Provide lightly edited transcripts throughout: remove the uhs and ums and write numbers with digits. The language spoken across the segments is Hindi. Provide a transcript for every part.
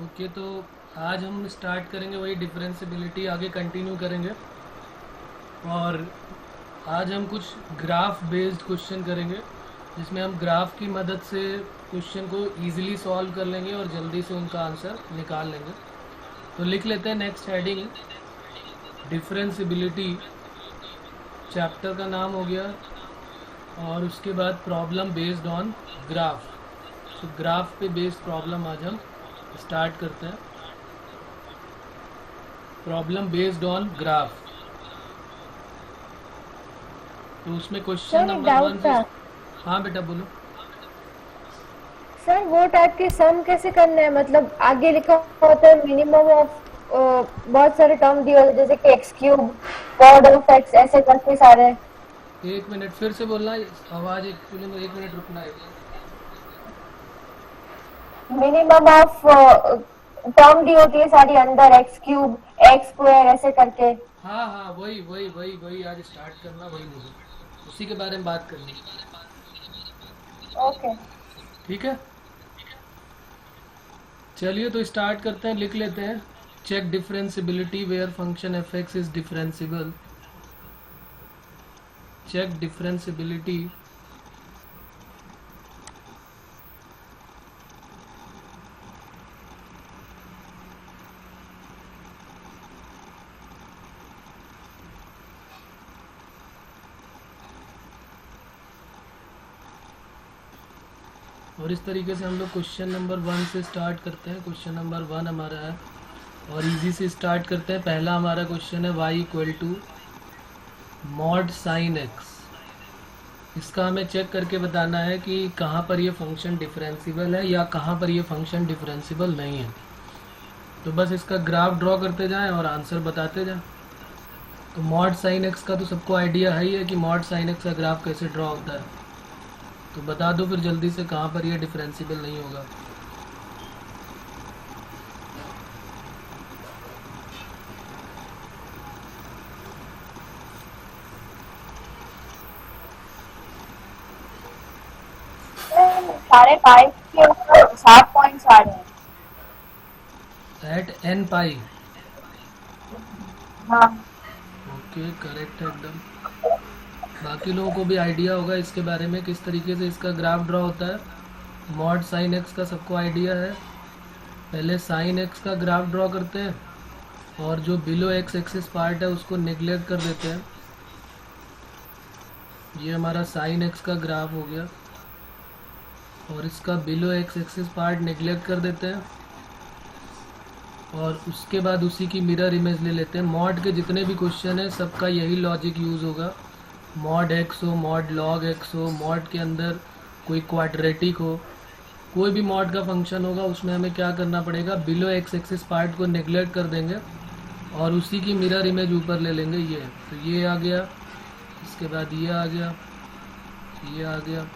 ओके, तो आज हम स्टार्ट करेंगे वही डिफरेंशियबिलिटी, आगे कंटिन्यू करेंगे। और आज हम कुछ ग्राफ बेस्ड क्वेश्चन करेंगे, जिसमें हम ग्राफ की मदद से क्वेश्चन को इजीली सॉल्व कर लेंगे और जल्दी से उनका आंसर निकाल लेंगे। तो लिख लेते हैं नेक्स्ट हेडिंग, डिफरेंशियबिलिटी। चैप्टर का नाम हो गया, और उसके बाद प्रॉब्लम बेस्ड ऑन ग्राफ। तो ग्राफ पे बेस्ड प्रॉब्लम आज हम स्टार्ट करते हैं। Problem based on graph. तो उसमें क्वेश्चन सर एक नंबर वन डाउट से। था। हाँ बेटा बोलो। सर वो टाइप के सम कैसे करना है? मतलब आगे लिखा होता है मिनिमम ऑफ बहुत सारे टर्म दिए होते हैं, जैसे कि x cube, pod of x, ऐसे करके सारे। एक मिनट फिर से बोलना, आवाज़ एक मिनट रुकना है। मिनिमम ऑफ टर्म दी होती है सारी अंदर, एक्स क्यूब, एक्स स्क्वायर, ऐसे करके। हाँ हाँ, वही वही वही वही आज स्टार्ट करना, वही मुझे उसी के बारे में बात करनी। ओके। ठीक है, चलिए तो स्टार्ट करते हैं। लिख लेते हैं, check differentiability where function F X is differentiable. Check differentiability और इस तरीके से हम लोग क्वेश्चन नंबर वन से स्टार्ट करते हैं। क्वेश्चन नंबर वन हमारा है, और इजी से स्टार्ट करते हैं। पहला हमारा क्वेश्चन है Y equal to mod sine X. इसका हमें चेक करके बताना है कि कहाँ पर ये फंक्शन डिफरेंशिबल है या कहाँ पर ये फंक्शन डिफरेंशिबल नहीं है। तो बस इसका ग्राफ ड्रॉ करते जाएं और आंसर बताते जाएं। तो मॉड साइन एक्स का तो सबको आइडिया है ही है कि मॉड साइन एक्स का ग्राफ कैसे ड्रॉ होता है। तो बता दो फिर जल्दी से कहाँ पर ये डिफरेंशिबल नहीं होगा। सारे पाई के ऊपर 7 पॉइंट्स आ रहे हैं। एट एन पाई। हाँ। ओके, करेक्ट है एकदम। बाकी लोगों को भी आइडिया होगा इसके बारे में किस तरीके से इसका ग्राफ ड्रॉ होता है। मॉड साइन एक्स का सबको आइडिया है। पहले साइन एक्स का ग्राफ ड्रॉ करते हैं, और जो बिलो एक्स एक्सिस पार्ट है उसको नेग्लेक्ट कर देते हैं। ये हमारा साइन एक्स का ग्राफ हो गया, और इसका below X axis part neglect कर देते हैं। और उसके बाद उसी की मिरर इमेज ले लेते हैं। मॉड के जितने भी क्वेश्चन है सबका यही लॉजिक यूज़ होगा। मॉड एक्स हो, मॉड लॉग एक्स हो, मॉड के अंदर कोई क्वाड्रेटिक हो, कोई भी मॉड का फंक्शन होगा, उसमें हमें क्या करना पड़ेगा, बिलो एक्स एक्सिस पार्ट को नेग्लेक्ट कर देंगे और उसी की मिरर इमेज ऊपर ले लेंगे। ये तो ये आ गया, इसके बाद ये आ गया, ये आ गया।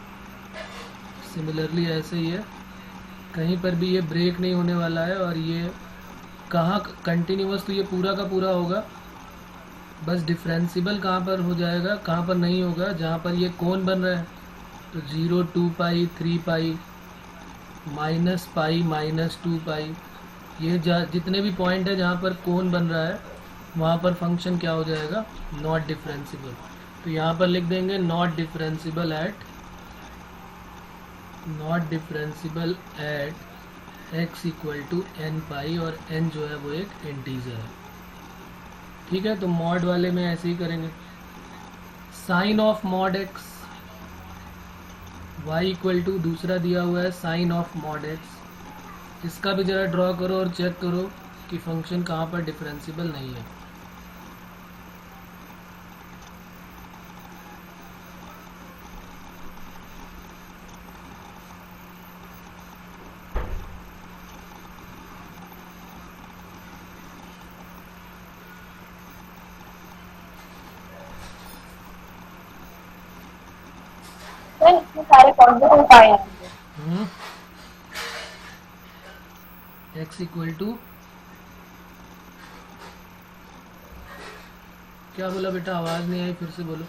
सिमिलरली ऐसे ही है, कहीं पर भी ये ब्रेक नहीं होने वाला है। और ये कहाँ कंटिन्यूअस, तो ये पूरा का पूरा होगा। बस डिफरेंशिबल कहाँ पर हो जाएगा, कहाँ पर नहीं होगा, जहाँ पर ये कोण बन रहा है। तो 0, 2 पाई, 3 पाई, -पाई, -2 पाई, ये जितने भी पॉइंट है जहाँ पर कोण बन रहा है, वहाँ पर फंक्शन क्या हो जाएगा, नॉट डिफरेंशिबल। तो यहाँ पर लिख देंगे not differentiable at x equal to n pi, और एन जो है वो एक इंटीजर है। ठीक है, तो मॉड वाले में ऐसे ही करेंगे। Sine of mod X, Y equal to दूसरा दिया हुआ है साइन ऑफ मॉड एक्स। इसका भी ज़रा ड्रॉ करो और चेक करो कि फंक्शन कहाँ पर डिफरेंशिबल नहीं है। सर इसमें सारे पॉजिटिव पाए हैं। एक्स इक्वल टू क्या बोला बेटा, आवाज़ नहीं आई, फिर से बोलो।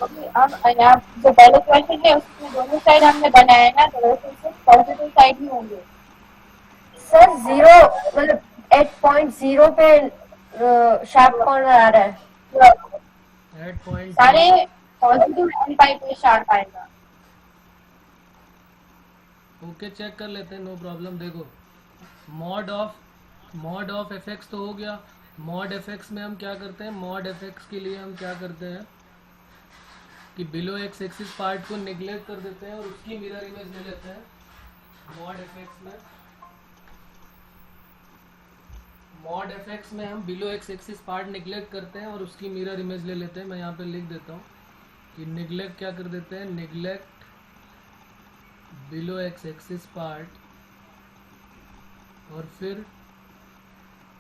क्योंकि अब यहाँ जो पहले क्वेश्चन है उसमें दोनों साइड हमने बनाया है ना, तो वैसे सिर्फ पॉजिटिव साइड ही होंगे। सर जीरो मतलब 8.0 पे शार्प कॉर्नर आ रहा है। एट पॉइंट सारे 2। पॉजिटिव एन पाई पे शार्प आएगा। ओके, चेक कर लेते हैं, नो प्रॉब्लम। देखो, मॉड ऑफ एफ एक्स तो हो गया। मॉड एफ एक्स में हम क्या करते हैं, मॉड एफ एक्स के लिए हम क्या करते हैं कि बिलो एक्स एक्सिस पार्ट को निगलेक्ट कर देते हैं और उसकी मिरर इमेज ले लेते हैं। मॉड एफ एक्स में हम below X axis part neglect करते हैं और उसकी मिरर इमेज ले लेते हैं। मैं यहाँ पे लिख देता हूँ कि निगलेक्ट क्या कर देते हैं, neglect below X axis part, और फिर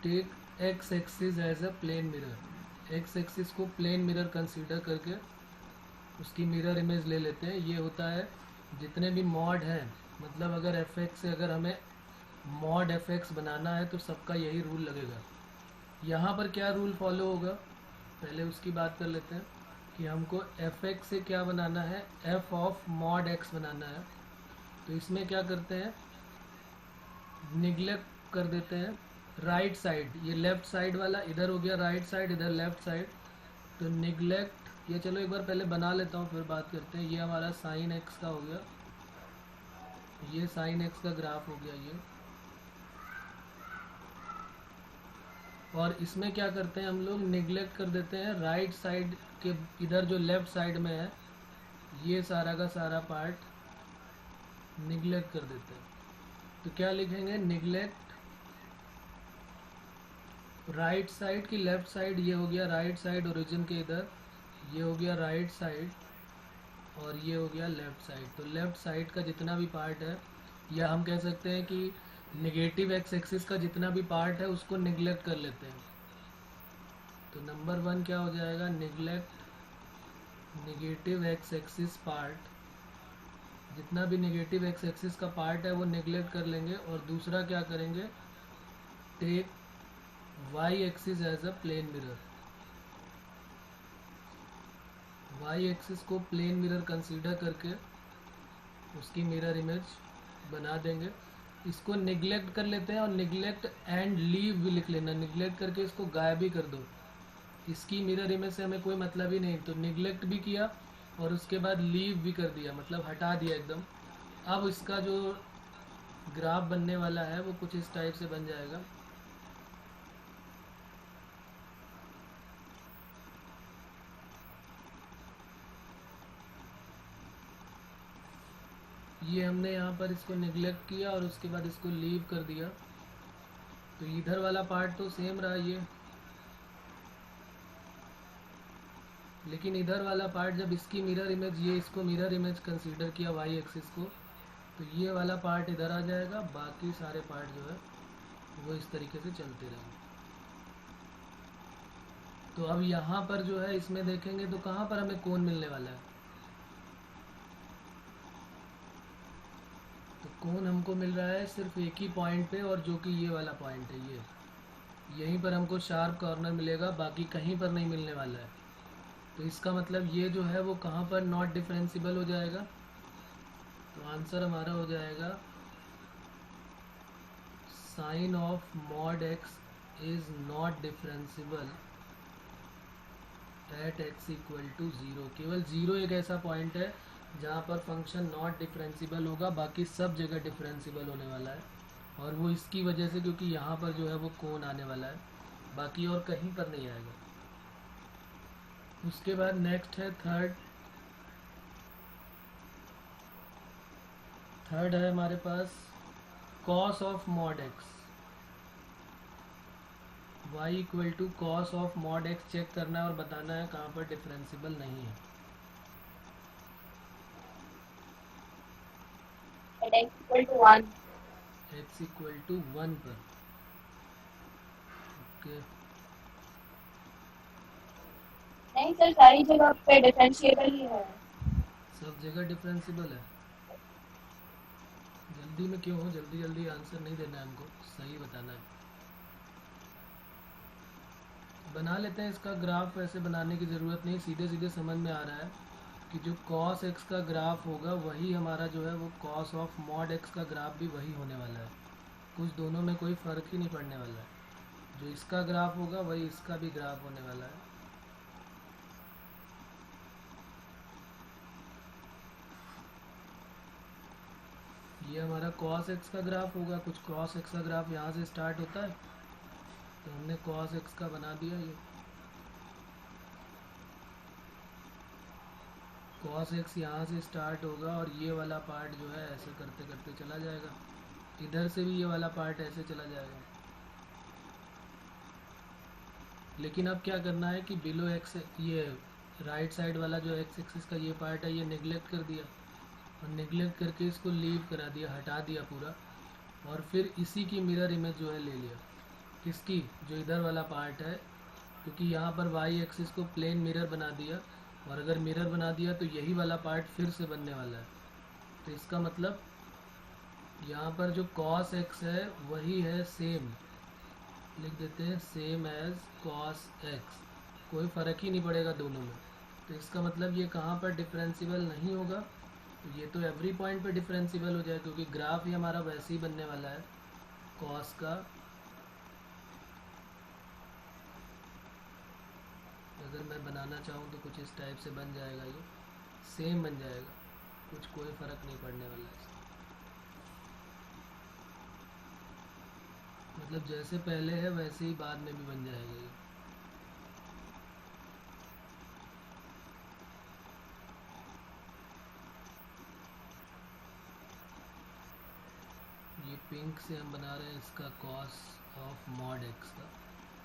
take X axis as a plane mirror. X axis को प्लेन मिरर कंसीडर करके उसकी मिरर इमेज ले लेते हैं। ये होता है जितने भी मॉड हैं, मतलब अगर एफ एक्स से अगर हमें मॉड एफ एक्स बनाना है तो सबका यही रूल लगेगा। यहाँ पर क्या रूल फॉलो होगा, पहले उसकी बात कर लेते हैं कि हमको एफ एक्स से क्या बनाना है, एफ ऑफ मॉड एक्स बनाना है। तो इसमें क्या करते हैं, निगलेक्ट कर देते हैं राइट साइड, ये लेफ्ट साइड वाला इधर हो गया राइट साइड, इधर लेफ्ट साइड। तो निगलेक्ट, ये चलो एक बार पहले बना लेता हूँ फिर बात करते हैं। ये हमारा साइन एक्स का हो गया, ये साइन एक्स का ग्राफ हो गया ये। और इसमें क्या करते हैं हम लोग, निगलेक्ट कर देते हैं राइट साइड के इधर जो लेफ्ट साइड में है, ये सारा का सारा पार्ट निगलेक्ट कर देते हैं। तो क्या लिखेंगे, निगलेक्ट राइट साइड की लेफ्ट साइड, ये हो गया राइट साइड ओरिजिन के इधर, ये हो गया राइट साइड, और ये हो गया लेफ्ट साइड। तो लेफ्ट साइड का जितना भी पार्ट है, या हम कह सकते हैं कि नेगेटिव एक्स एक्सिस का जितना भी पार्ट है उसको निगलेक्ट कर लेते हैं। तो नंबर 1 क्या हो जाएगा, neglect negative X axis part, जितना भी नेगेटिव एक्स एक्सिस का पार्ट है वो निगलेक्ट कर लेंगे। और दूसरा क्या करेंगे, take Y axis as a plane mirror, Y axis को प्लेन मिरर कंसीडर करके उसकी मिरर इमेज बना देंगे। इसको निगलेक्ट कर लेते हैं और निगलेक्ट एंड लीव भी लिख लेना, निगलेक्ट करके इसको गायब ही कर दो, इसकी मिरर इमेज से हमें कोई मतलब ही नहीं। तो निगलेक्ट भी किया और उसके बाद लीव भी कर दिया, मतलब हटा दिया एकदम। अब इसका जो ग्राफ बनने वाला है वो कुछ इस टाइप से बन जाएगा। ये हमने यहाँ पर इसको निगलेक्ट किया और उसके बाद इसको लीव कर दिया। तो इधर वाला पार्ट तो सेम रहा ये, लेकिन इधर वाला पार्ट जब इसकी मिरर इमेज, ये इसको मिरर इमेज कंसीडर किया वाई एक्सिस को, तो ये वाला पार्ट इधर आ जाएगा, बाकी सारे पार्ट जो है वो इस तरीके से चलते रहेंगे। तो अब यहाँ पर जो है इसमें देखेंगे तो कहाँ पर हमें कोण मिलने वाला है, तो कोण हमको मिल रहा है सिर्फ एक ही पॉइंट पे, और जो कि ये वाला पॉइंट है, ये यहीं पर हमको शार्प कॉर्नर मिलेगा, बाकी कहीं पर नहीं मिलने वाला है। तो इसका मतलब ये जो है वो कहाँ पर नॉट डिफरेंशिबल हो जाएगा। तो आंसर हमारा हो जाएगा sine of mod x is not differentiable at x equal to 0। केवल 0 एक ऐसा पॉइंट है जहाँ पर फंक्शन नॉट डिफरेंशिबल होगा, बाकी सब जगह डिफरेंशिबल होने वाला है। और वो इसकी वजह से क्योंकि यहाँ पर जो है वो कोण आने वाला है, बाकी और कहीं पर नहीं आएगा। उसके बाद नेक्स्ट है थर्ड है हमारे पास cos of mod x, y equal to cos of mod x check करना है और बताना है कहाँ पर डिफरेंशिबल नहीं है। x इक्वल टू 1 पर, ओके। नहीं सर, सारी जगह पे डिफरेंशिएबल ही है। सब जगह डिफरेंशिबल है। जल्दी में क्यों हो, जल्दी जल्दी आंसर नहीं देना है हमको, सही बताना है। बना लेते हैं इसका ग्राफ, ऐसे बनाने की ज़रूरत नहीं, सीधे सीधे समझ में आ रहा है। कि जो cos x का ग्राफ होगा वही हमारा जो है वो cos ऑफ mod x का ग्राफ भी वही होने वाला है। कुछ दोनों में कोई फ़र्क ही नहीं पड़ने वाला है। जो इसका ग्राफ होगा वही इसका भी ग्राफ होने वाला है। ये हमारा cos x का ग्राफ होगा। कुछ cos x का ग्राफ यहाँ से स्टार्ट होता है, तो हमने cos x का बना दिया। ये cos x यहाँ से स्टार्ट होगा और ये वाला पार्ट जो है ऐसे करते करते चला जाएगा। इधर से भी ये वाला पार्ट ऐसे चला जाएगा। लेकिन अब क्या करना है कि बिलो एक्स, ये राइट साइड वाला जो एक्स एक्सिस का ये पार्ट है ये नेगलेक्ट कर दिया, और नेगलेक्ट करके इसको लीव करा दिया, हटा दिया पूरा। और फिर इसी की मिरर इमेज जो है ले लिया। किसकी? जो इधर वाला पार्ट है, क्योंकि यहाँ पर वाई एक्सिस को प्लेन मिरर बना दिया, और अगर मिरर बना दिया तो यही वाला पार्ट फिर से बनने वाला है। तो इसका मतलब यहाँ पर जो cos x है वही है सेम, लिख देते हैं सेम एज cos x। कोई फ़र्क ही नहीं पड़ेगा दोनों में। तो इसका मतलब ये कहाँ पर डिफरेंशिबल नहीं होगा, तो ये तो एवरी पॉइंट पे डिफरेंशिबल हो जाए, क्योंकि ग्राफ ही हमारा वैसे ही बनने वाला है cos का। अगर मैं बनाना चाहूँ तो कुछ इस टाइप से बन जाएगा, ये सेम बन जाएगा, कुछ कोई फ़र्क नहीं पड़ने वाला है। मतलब जैसे पहले है वैसे ही बाद में भी बन जाएगा ये पिंक से हम बना रहे हैं इसका cos ऑफ mod x का,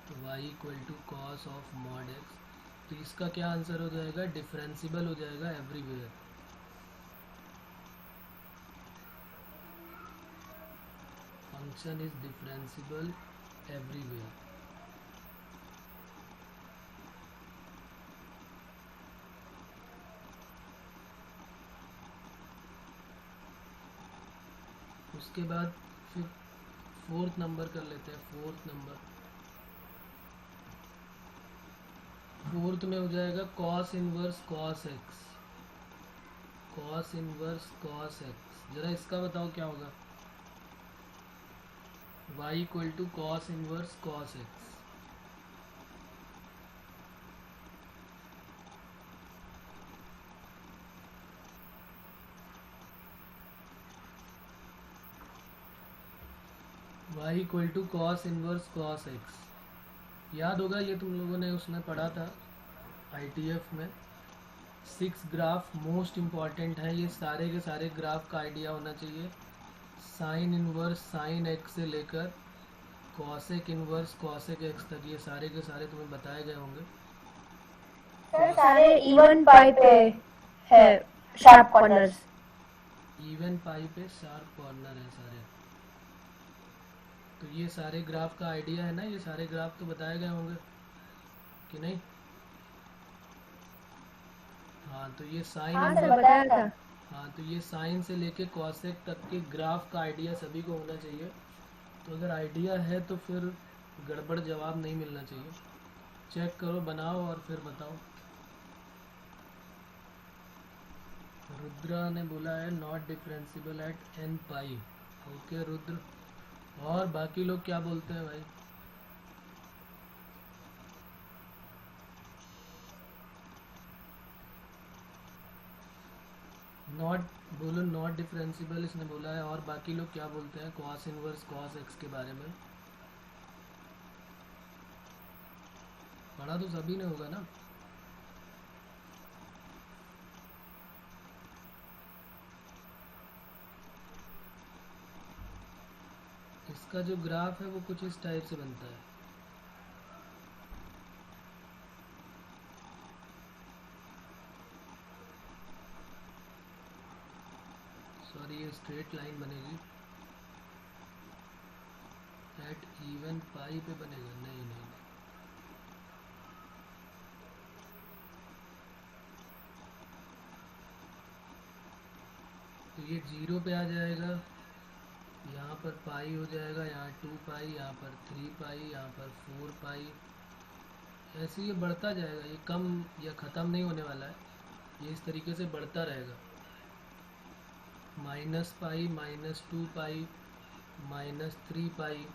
तो y equal to cos of mod x। तो इसका क्या आंसर हो जाएगा? डिफरेंशिबल हो जाएगा everywhere. Function is differentiable everywhere. उसके बाद फिर फोर्थ नंबर कर लेते हैं। फोर्थ में हो जाएगा cos inverse cos x। cos inverse cos x, जरा इसका बताओ क्या होगा? y equal to cos inverse cos x। y equal to cos inverse cos x। याद होगा ये तुम लोगों ने उसमें पढ़ा था ITF में। 6 ग्राफ मोस्ट इम्पॉर्टेंट है, ये सारे के सारे ग्राफ का आइडिया होना चाहिए। साइन इनवर्स साइन x से लेकर कॉसेक इनवर्स कॉसेक x तक, ये सारे के सारे तुम्हें बताए गए होंगे। सर सारे इवन पाई पे है शार्प कॉर्नर्स। इवन पाई पे शार्प कॉर्नर है सारे। तो ये सारे ग्राफ का आइडिया है ना, ये सारे ग्राफ तो बताए गए होंगे कि नहीं? हाँ, तो ये साइन हाँ सर बताया था। हाँ, तो ये साइन से लेके कॉसेक तक के ग्राफ का आइडिया सभी को होना चाहिए। तो अगर आइडिया है तो फिर गड़बड़ जवाब नहीं मिलना चाहिए। चेक करो, बनाओ और फिर बताओ। रुद्रा ने बोला है not differentiable at n pi. Okay Rudra, और बाकी लोग क्या बोलते हैं भाई? नॉट बोलो, नॉट डिफरेंशिबल इसने बोला है। और बाकी लोग क्या बोलते हैं cos इनवर्स cos x के बारे में? पढ़ा तो सभी ने होगा ना। इसका जो ग्राफ है वो कुछ इस टाइप से बनता है। सॉरी, ये स्ट्रेट लाइन बनेगी। एट इवन पाई पे बनेगा? नहीं नहीं, नहीं। तो ये 0 पे आ जाएगा, यहाँ पर पाई हो जाएगा, यहाँ 2 पाई, यहाँ पर 3 पाई, यहाँ पर 4 पाई। ऐसे ये बढ़ता जाएगा, ये कम या ख़त्म नहीं होने वाला है। ये इस तरीके से बढ़ता रहेगा, -पाई, -2 पाई, -3 पाई।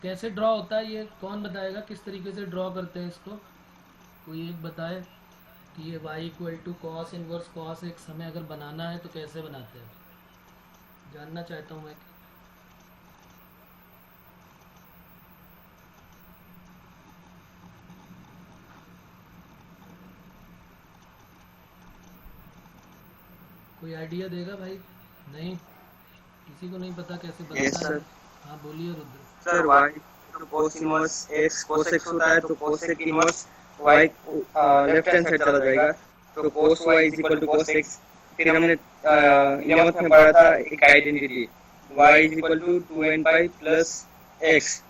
कैसे ड्रॉ होता है ये कौन बताएगा, किस तरीके से ड्रॉ करते हैं इसको, कोई एक बताए कि ये y equal to cos inverse cos X हमें अगर बनाना है तो कैसे बनाते हैं, जानना चाहता हूँ मैं। कोई आइडिया देगा भाई? नहीं, किसी को नहीं पता कैसे यस बनता है? सर। हाँ बोलिए रुद्र। सर y तो cos inverse x cos x होता है, तो cos x inverse y left hand side चला जाएगा, तो cos y is equal to cos x। फिर हमने 11th में पढ़ा था एक identity, y is equal to 2n pi plus x।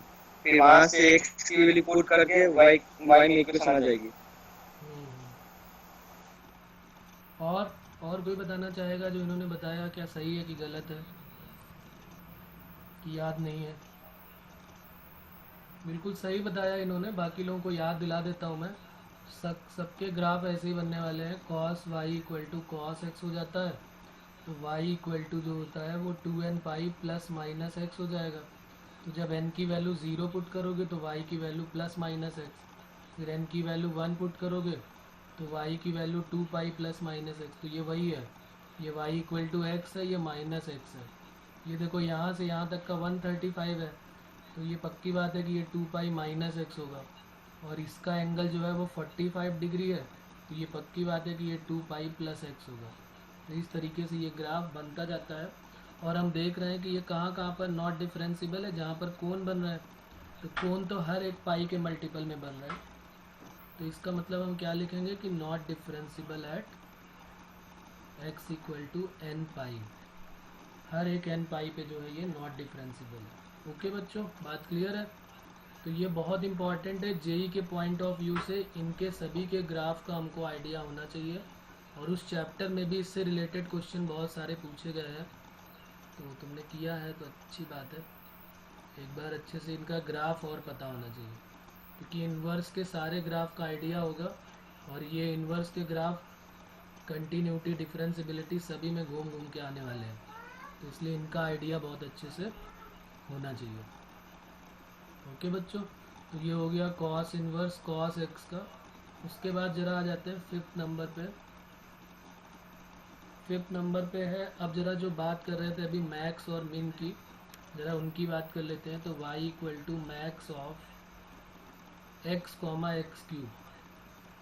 फिर वहां से x की वैल्यू पुट करके y में इक्वेशन आ जाएगी। और कोई बताना चाहेगा जो इन्होंने बताया, क्या सही है कि गलत है, कि याद नहीं है? बिल्कुल सही बताया इन्होंने, बाकी लोगों को याद दिला देता हूँ मैं। सबके ग्राफ ऐसे ही बनने वाले हैं, cos y equal to cos X हो जाता है, तो y इक्वल टू जो होता है वो 2n pi plus minus x हो जाएगा। तो जब n की वैल्यू 0 पुट करोगे तो y की वैल्यू प्लस माइनस एक्स, फिर n की वैल्यू 1 पुट करोगे तो y की value 2 pi plus minus x. तो ये वही है, ये y इक्वल टू एक्स है, ये माइनस एक्स है। ये देखो यहाँ से यहाँ तक का 135 है, तो ये पक्की बात है कि ये 2 पाई माइनस एक्स होगा, और इसका एंगल जो है वो 45 डिग्री है, तो ये पक्की बात है कि ये 2 पाई प्लस एक्स होगा। तो इस तरीके से ये ग्राफ बनता जाता है, और हम देख रहे हैं कि ये कहाँ कहाँ पर नॉट डिफरेंशिबल है, जहाँ पर कोण बन रहा है, तो कोण तो हर एक पाई के मल्टीपल में बन रहा है। तो इसका मतलब हम क्या लिखेंगे कि not differentiable at x equal to n pi, हर एक n पाई पे जो है ये नॉट डिफरेंशिबल है। ओके बच्चों, बात क्लियर है? तो ये बहुत इंपॉर्टेंट है, जेई के पॉइंट ऑफ व्यू से इनके सभी के ग्राफ का हमको आइडिया होना चाहिए, और उस चैप्टर में भी इससे रिलेटेड क्वेश्चन बहुत सारे पूछे गए हैं, तो तुमने किया है तो अच्छी बात है। एक बार अच्छे से इनका ग्राफ और पता होना चाहिए, क्योंकि इन्वर्स के सारे ग्राफ का आइडिया होगा, और ये इन्वर्स के ग्राफ कंटिन्यूटी डिफरेंसिबिलिटी सभी में घूम घूम के आने वाले हैं, तो इसलिए इनका आइडिया बहुत अच्छे से होना चाहिए। ओके बच्चों, तो ये हो गया कॉस इन्वर्स कॉस एक्स का। उसके बाद जरा आ जाते हैं फिफ्थ नंबर पे। फिफ्थ नंबर पे है, अब जरा जो बात कर रहे थे अभी मैक्स और मिन की, जरा उनकी बात कर लेते हैं। तो y equal to max of x comma X cube,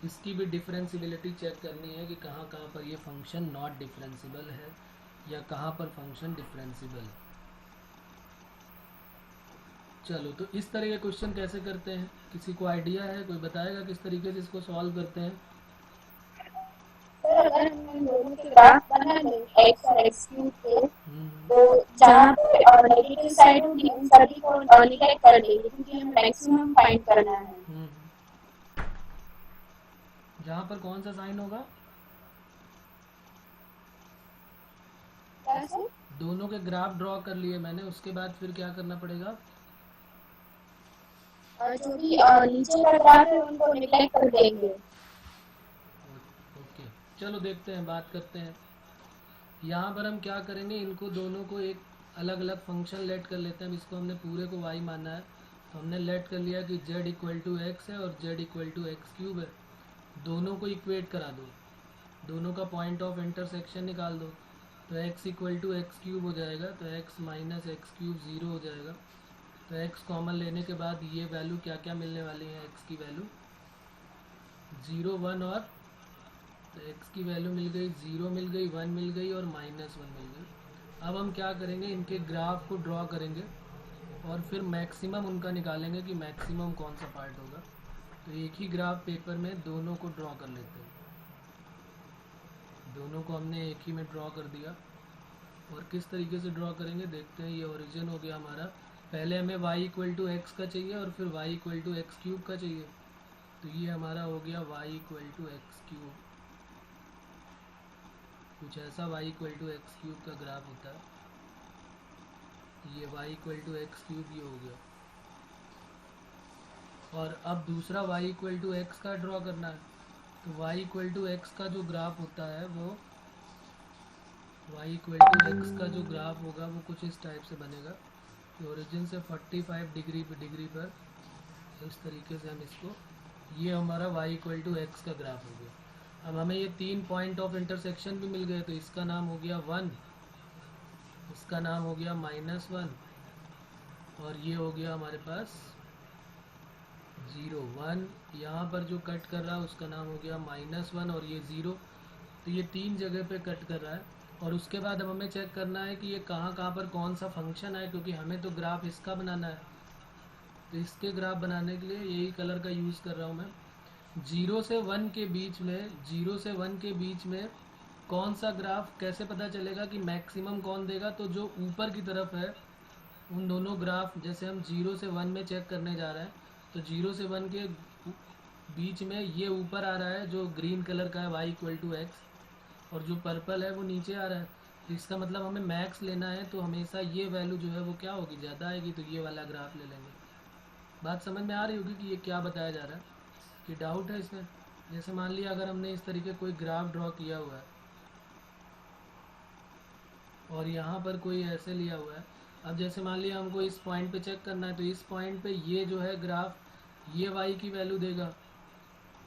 इसकी भी डिफरेंशिबिलिटी चेक करनी है कि कहाँ कहाँ पर ये फंक्शन नॉट डिफरेंशिबल है या कहाँ पर फंक्शन डिफरेंशिबल है। चलो, तो इस तरह के क्वेश्चन कैसे करते हैं, किसी को आइडिया है? कोई बताएगा किस तरीके से इसको सॉल्व करते हैं? सर अगर हम दोनों के ग्राफ बना लें x और x क्यूब के, हम्म, तो जहाँ पे नेगेटिव साइड होगी उन सभी को निगलेक्ट कर देंगे, क्योंकि हमें मैक्सिमम फाइंड करना है। जहाँ पर कौन सा साइन होगा? कैसे? दोनों के ग्राफ ड्रॉ कर लिए मैंने, उसके बाद फिर क्या करना पड़ेगा? जो भी नीचे का ग्राफ है उनको निगलेक्ट कर देंगे। ओके, चलो देखते हैं, बात करते हैं। यहाँ पर हम क्या करेंगे, इनको दोनों को एक अलग अलग फंक्शन लेट कर लेते हैं। इसको हमने पूरे को y माना है, तो हमने लेट कर लिया कि z इक्वल टू एक्स है और z equal to X cube है। दोनों को इक्वेट करा दो, दोनों का पॉइंट ऑफ इंटरसेक्शन निकाल दो, तो x equal to X cube हो जाएगा, तो x माइनस एक्स क्यूब 0 हो जाएगा। तो x कॉमन लेने के बाद ये वैल्यू क्या क्या मिलने वाली है, x की वैल्यू 0 1, और तो x की वैल्यू मिल गई 0 मिल गई, 1 मिल गई और -1 मिल गई। अब हम क्या करेंगे, इनके ग्राफ को ड्रॉ करेंगे और फिर मैक्सिमम उनका निकालेंगे कि मैक्सिमम कौन सा पार्ट होगा। तो एक ही ग्राफ पेपर में दोनों को ड्रॉ कर लेते हैं। दोनों को हमने एक ही में ड्रॉ कर दिया, और किस तरीके से ड्रॉ करेंगे देखते हैं। ये ओरिजिन हो गया हमारा, पहले हमें y इक्वल टू एक्स का चाहिए और फिर y equal to X cube का चाहिए, तो ये हमारा हो गया y equal to X cube. कुछ ऐसा y equal to X cube का ग्राफ होता है, ये y equal to X cube ये हो गया। और अब दूसरा y इक्वल टू एक्स का ड्रॉ करना है, तो y इक्वल टू एक्स का जो ग्राफ होता है वो y इक्वल टू एक्स का जो ग्राफ होगा वो कुछ इस टाइप से बनेगा कि ओरिजिन से 45 डिग्री पर इस तरीके से हम इसको, ये हमारा y इक्वल टू एक्स का ग्राफ हो गया। अब हमें ये 3 पॉइंट ऑफ इंटरसेक्शन भी मिल गए, तो इसका नाम हो गया 1, इसका नाम हो गया -1 और ये हो गया हमारे पास 0 1। यहाँ पर जो कट कर रहा है उसका नाम हो गया -1 और ये 0। तो ये 3 जगह पे कट कर रहा है। और उसके बाद अब हमें चेक करना है कि ये कहाँ कहाँ पर कौन सा फंक्शन है, क्योंकि हमें तो ग्राफ इसका बनाना है। तो इसके ग्राफ बनाने के लिए यही कलर का यूज़ कर रहा हूँ मैं। 0 से 1 के बीच में, 0 से 1 के बीच में कौन सा ग्राफ कैसे पता चलेगा कि मैक्सिमम कौन देगा, तो जो ऊपर की तरफ है उन दोनों ग्राफ, जैसे हम 0 से 1 में चेक करने जा रहे हैं तो 0 से 1 के बीच में ये ऊपर आ रहा है जो ग्रीन कलर का है y इक्वल टू एक्स, और जो पर्पल है वो नीचे आ रहा है। तो इसका मतलब हमें मैक्स लेना है, तो हमेशा ये वैल्यू जो है वो क्या होगी, ज़्यादा आएगी, तो ये वाला ग्राफ ले लेंगे। बात समझ में आ रही होगी कि ये क्या बताया जा रहा है, कि डाउट है इसमें। जैसे मान लिया अगर हमने इस तरीके कोई ग्राफ ड्रॉ किया हुआ है और यहाँ पर कोई ऐसे लिया हुआ है। अब जैसे मान लिया हमको इस पॉइंट पे चेक करना है, तो इस पॉइंट पे ये जो है ग्राफ ये y की वैल्यू देगा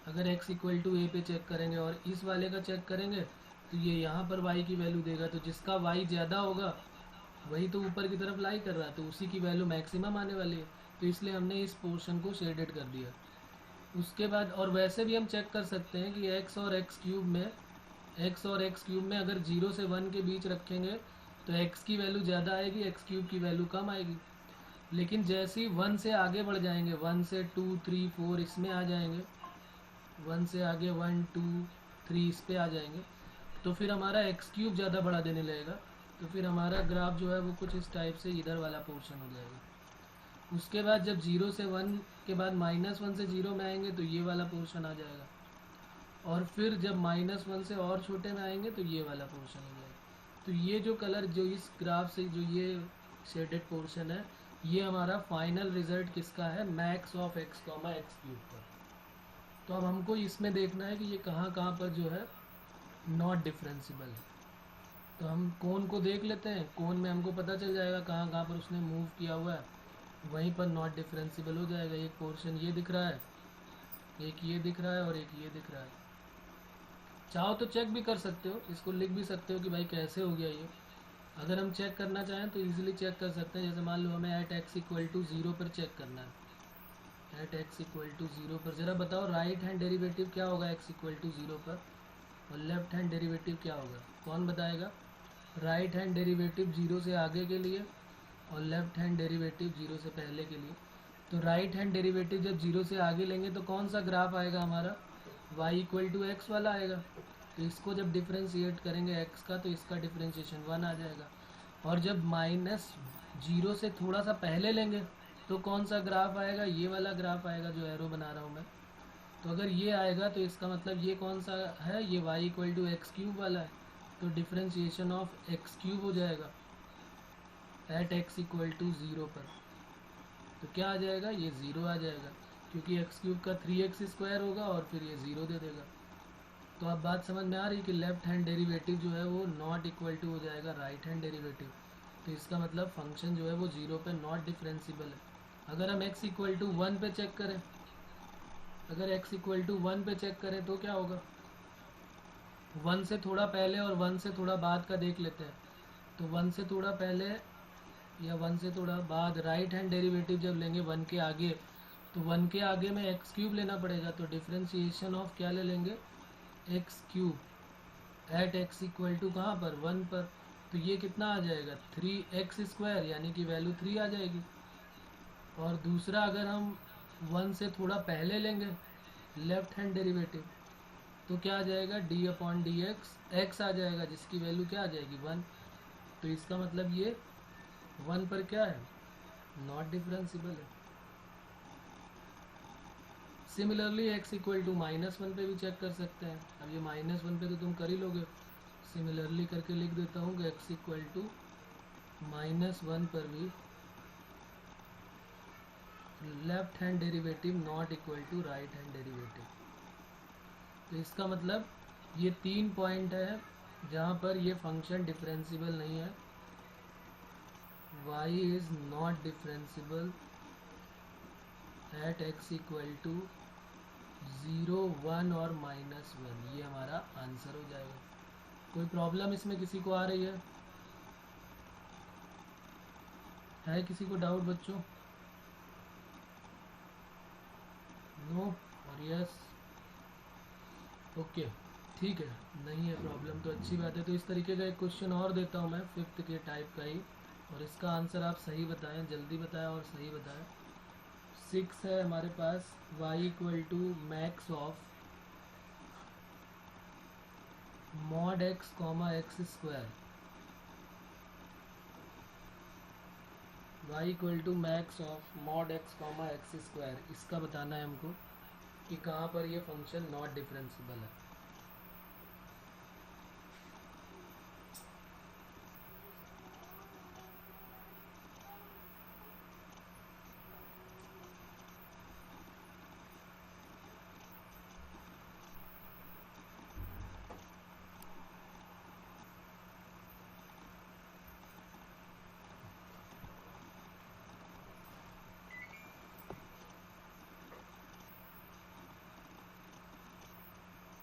अगर x इक्वल टू ए पे चेक करेंगे, और इस वाले का चेक करेंगे तो ये यहाँ पर y की वैल्यू देगा। तो जिसका y ज़्यादा होगा वही तो ऊपर की तरफ लाई कर रहा है, तो उसी की वैल्यू मैक्सिमम आने वाली है। तो इसलिए हमने इस पोर्शन को शेडेड कर दिया। उसके बाद और वैसे भी हम चेक कर सकते हैं कि x और x क्यूब में अगर 0 से 1 के बीच रखेंगे तो x की वैल्यू ज़्यादा आएगी, x क्यूब की वैल्यू कम आएगी। लेकिन जैसे ही 1 से आगे बढ़ जाएंगे, 1 से 2 3 4 इसमें आ जाएंगे, 1 से आगे 1 2 3 इस पे आ जाएंगे, तो फिर हमारा x क्यूब ज़्यादा बढ़ा देने लगेगा। तो फिर हमारा ग्राफ जो है वो कुछ इस टाइप से इधर वाला पोर्शन हो जाएगा। उसके बाद जब 0 से 1 के बाद -1 से 0 में आएंगे तो ये वाला पोर्शन आ जाएगा, और फिर जब -1 से और छोटे में आएंगे तो ये वाला पोर्शन हो जाएगा। तो ये जो कलर जो इस ग्राफ से जो ये शेडेड पोर्शन है, ये हमारा फाइनल रिजल्ट किसका है, max of x comma X cube का। तो अब हमको इसमें देखना है कि ये कहाँ कहाँ पर जो है नॉट डिफरेंशिबल है। तो हम कोन को देख लेते हैं, कोन में हमको पता चल जाएगा कहाँ कहाँ पर उसने मूव किया हुआ है, वहीं पर नॉट डिफरेंशिबल हो जाएगा। एक पोर्शन ये दिख रहा है, एक ये दिख रहा है और एक ये दिख रहा है। चाहो तो चेक भी कर सकते हो, इसको लिख भी सकते हो कि भाई कैसे हो गया ये। अगर हम चेक करना चाहें तो इजीली चेक कर सकते हैं। जैसे मान लो हमें एट x इक्वल टू 0 पर चेक करना है। एट x इक्वल टू 0 पर ज़रा बताओ राइट हैंड डेरिवेटिव क्या होगा x इक्वल टू 0 पर, और लेफ्ट हैंड डेरिवेटिव क्या होगा, कौन बताएगा। राइट हैंड डेरिवेटिव 0 से आगे के लिए और लेफ्ट हैंड डेरिवेटिव 0 से पहले के लिए। तो राइट हैंड डेरिवेटिव जब 0 से आगे लेंगे तो कौन सा ग्राफ आएगा हमारा, y इक्वल टू एक्स वाला आएगा। तो इसको जब डिफ्रेंशिएट करेंगे x का तो इसका डिफ्रेंशिएशन 1 आ जाएगा। और जब -0 से थोड़ा सा पहले लेंगे तो कौन सा ग्राफ आएगा, ये वाला ग्राफ आएगा जो एरो बना रहा हूँ मैं। तो अगर ये आएगा तो इसका मतलब ये कौन सा है, ये y equal to X cube वाला है। तो डिफ्रेंशिएशन ऑफ एक्स क्यूब हो जाएगा एट x इक्वल टू 0 पर। तो क्या आ जाएगा, ये 0 आ जाएगा, क्योंकि एक्स क्यूब का 3x² होगा और फिर ये 0 दे देगा। तो अब बात समझ में आ रही कि लेफ्ट हैंड डेरिवेटिव जो है वो नॉट इक्वल टू हो जाएगा राइट हैंड डेरिवेटिव। तो इसका मतलब फंक्शन जो है वो 0 पे नॉट डिफरेंशिबल है। अगर हम x इक्वल टू 1 पे चेक करें, अगर x इक्वल टू 1 पे चेक करें तो क्या होगा, 1 से थोड़ा पहले और 1 से थोड़ा बाद का देख लेते हैं। तो 1 से थोड़ा पहले या 1 से थोड़ा बाद राइट हैंड डेरिवेटिव जब लेंगे 1 के आगे, तो 1 के आगे में एक्स क्यूब लेना पड़ेगा। तो डिफ्रेंशिएशन ऑफ क्या ले लेंगे, X cube at x equal to कहाँ पर 1 पर। तो ये कितना आ जाएगा 3x², यानी कि वैल्यू 3 आ जाएगी। और दूसरा अगर हम 1 से थोड़ा पहले लेंगे लेफ्ट हैंड डेरिवेटिव तो क्या आ जाएगा d/dx, x आ जाएगा जिसकी वैल्यू क्या आ जाएगी 1। तो इसका मतलब ये 1 पर क्या है, नॉट डिफरेंशिबल है। सिमिलरली x इक्वल टू -1 पे भी चेक कर सकते हैं। अब ये -1 पे तो तुम कर ही लोगे, सिमिलरली करके लिख देता हूँ कि x इक्वल टू -1 पर भी left hand derivative not equal to right hand derivative. तो इसका मतलब ये 3 पॉइंट है जहाँ पर ये फंक्शन डिफरेंशिबल नहीं है। y is not differentiable at x equal to 0, 1 और -1। ये हमारा आंसर हो जाएगा। कोई प्रॉब्लम इसमें किसी को आ रही है किसी को डाउट बच्चों? नो और यस। ओके ठीक है, नहीं है प्रॉब्लम तो अच्छी बात है। तो इस तरीके का एक क्वेश्चन और देता हूँ मैं 5th के टाइप का ही, और इसका आंसर आप सही बताएं, जल्दी बताएं और सही बताएं। 6 है हमारे पास y equal to max of mod x comma X square. y equal to max of mod x comma X square, इसका बताना है हमको कि कहाँ पर ये फंक्शन नॉट डिफरेंशिबल है।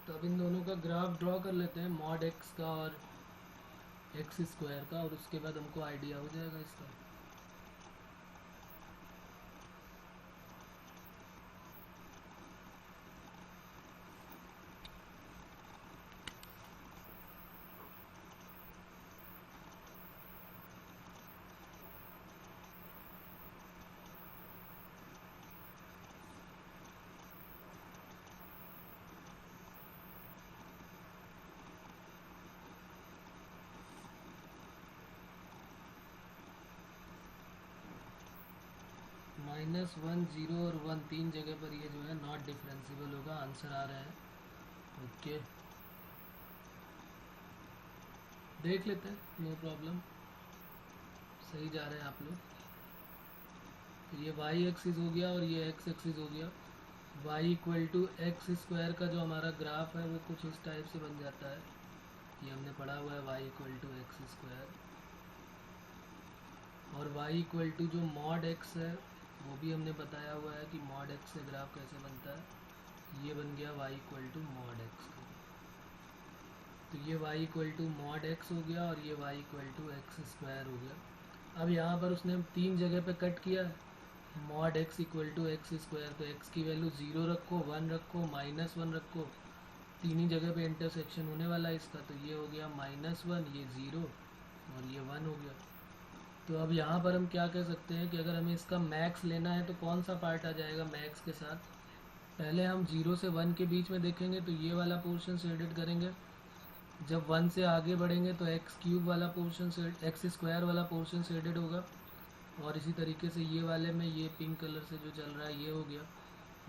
तो अब इन दोनों का ग्राफ ड्रॉ कर लेते हैं, मॉड x का और एक्स स्क्वायर का, और उसके बाद हमको आइडिया हो जाएगा इसका। -1, 0 और 1 तीन जगह पर ये जो है नॉट डिफरेंशिबल होगा। आंसर आ रहा है। ओके देख लेते हैं, नो प्रॉब्लम, सही जा रहे हैं आप लोग। तो ये y एक्सिस हो गया और ये x एक्सिस हो गया। y equal to X square का जो हमारा ग्राफ है वो कुछ इस टाइप से बन जाता है। ये हमने पढ़ा हुआ है y equal to X square, और y इक्वल टू जो मॉड x है वो भी हमने बताया हुआ है कि मॉड x से ग्राफ कैसे बनता है। ये बन गया y equal to mod x। तो ये y equal to mod x हो गया और ये y equal to X square हो गया। अब यहाँ पर उसने 3 जगह पे कट किया है, mod x equal to X square, तो x की वैल्यू 0 रखो, 1 रखो, -1 रखो, तीन ही जगह पे इंटरसेक्शन होने वाला है इसका। तो ये हो गया -1, ये 0 और ये 1 हो गया। तो अब यहाँ पर हम क्या कह सकते हैं कि अगर हमें इसका मैक्स लेना है तो कौन सा पार्ट आ जाएगा मैक्स के साथ। पहले हम 0 से 1 के बीच में देखेंगे तो ये वाला पोर्शन शेडेड करेंगे। जब 1 से आगे बढ़ेंगे तो एक्स क्यूब वाला पोर्शन एक्स स्क्वायर वाला पोर्शन शेडेड होगा, और इसी तरीके से ये वाले में ये पिंक कलर से जो चल रहा है ये हो गया,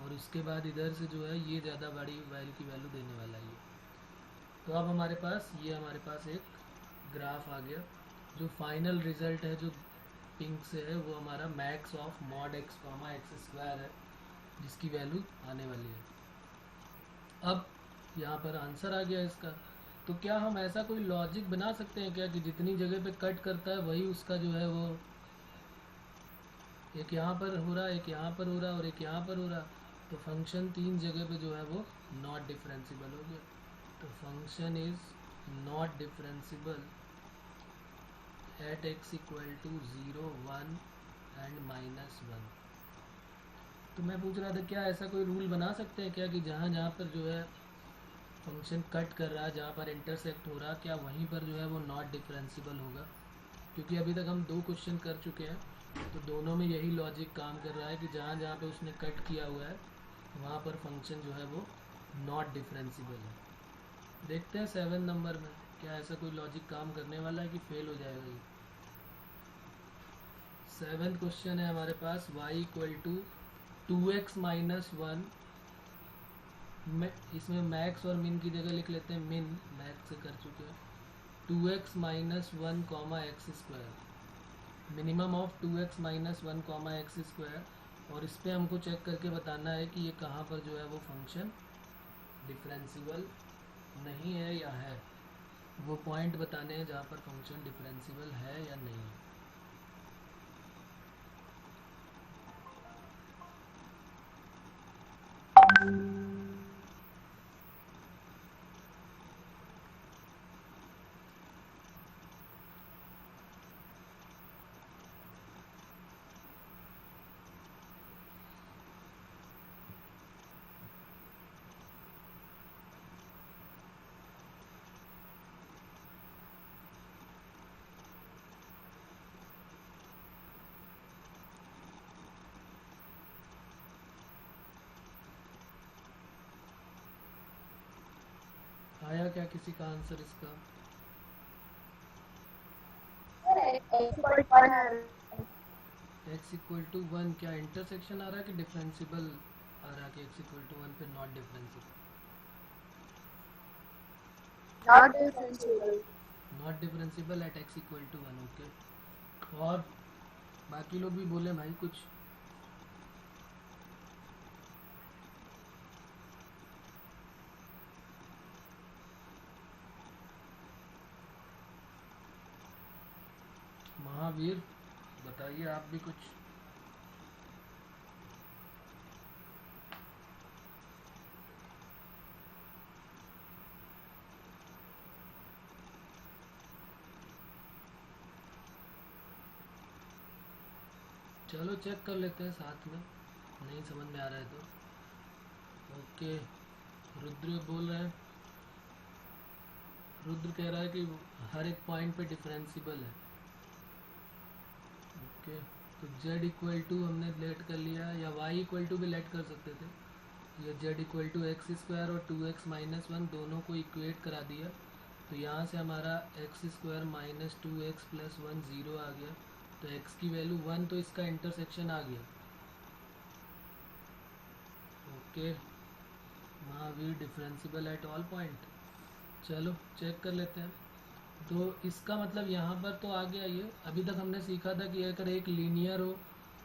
और उसके बाद इधर से जो है ये ज़्यादा बड़ी वैल्यू की वैल्यू देने वाला है ये। तो अब हमारे पास एक ग्राफ आ गया। जो फाइनल रिजल्ट है जो पिंक से है वो हमारा max of mod x comma X square है, जिसकी वैल्यू आने वाली है। अब यहाँ पर आंसर आ गया इसका। तो क्या हम ऐसा कोई लॉजिक बना सकते हैं क्या कि जितनी जगह पे कट करता है वही उसका जो है वो एक यहाँ पर हो रहा, एक यहाँ पर हो रहा और एक यहाँ पर हो रहा, तो फंक्शन 3 जगह पे जो है वो नॉट डिफरेंशिबल हो गया। तो function is not differentiable at x equal to 0, 1 and -1। तो मैं पूछ रहा था क्या ऐसा कोई रूल बना सकते हैं क्या कि जहाँ जहाँ पर जो है फंक्शन कट कर रहा है, जहाँ पर इंटरसेक्ट हो रहा, क्या वहीं पर जो है वो नॉट डिफरेंशिबल होगा। क्योंकि अभी तक हम 2 क्वेश्चन कर चुके हैं, तो दोनों में यही लॉजिक काम कर रहा है कि जहाँ जहाँ पे उसने कट किया हुआ है वहाँ पर फंक्शन जो है वो नॉट डिफरेंशिबल है। देखते हैं 7 नंबर में क्या ऐसा कोई लॉजिक काम करने वाला है कि फेल हो जाएगा ये। 7th क्वेश्चन है हमारे पास y equal to 2x minus 1। इसमें मैक्स और मिन की जगह लिख लेते हैं मिन, मैक्स से कर चुके हैं। 2x minus 1 comma X square, minimum of 2x minus 1 comma X square, और इस पर हमको चेक करके बताना है कि ये कहाँ पर जो है वो फंक्शन डिफरेंशिबल नहीं है या है, वो पॉइंट बताने हैं जहाँ पर फंक्शन डिफरेंशिबल है या नहीं है। आया क्या किसी का आंसर इसका? x इक्वल टू 1 क्या इंटरसेक्शन आ रहा है कि डिफरेंशिबल आ रहा है कि x इक्वल टू 1 पे not differentiable? Not differentiable at x equal to 1। Okay, और बाकी लोग भी बोले भाई कुछ। महावीर बताइए आप भी कुछ। चलो चेक कर लेते हैं साथ में, नहीं समझ में आ रहा है तो। ओके, रुद्र बोल रहे हैं, रुद्र कह रहा है कि हर एक पॉइंट पे डिफरेंशिबल है। ओके, तो z इक्वल टू हमने लेट कर लिया, या y इक्वल टू भी लेट कर सकते थे। ये z equal to X square और 2x माइनस 1 दोनों को इक्वेट करा दिया, तो यहाँ से हमारा x square minus 2x plus 1 zero आ गया, तो x की वैल्यू 1, तो इसका इंटरसेक्शन आ गया। Okay, Mahavir differentiable at all point. चलो चेक कर लेते हैं। तो इसका मतलब यहाँ पर तो आ गया ये। अभी तक हमने सीखा था कि अगर एक लीनियर हो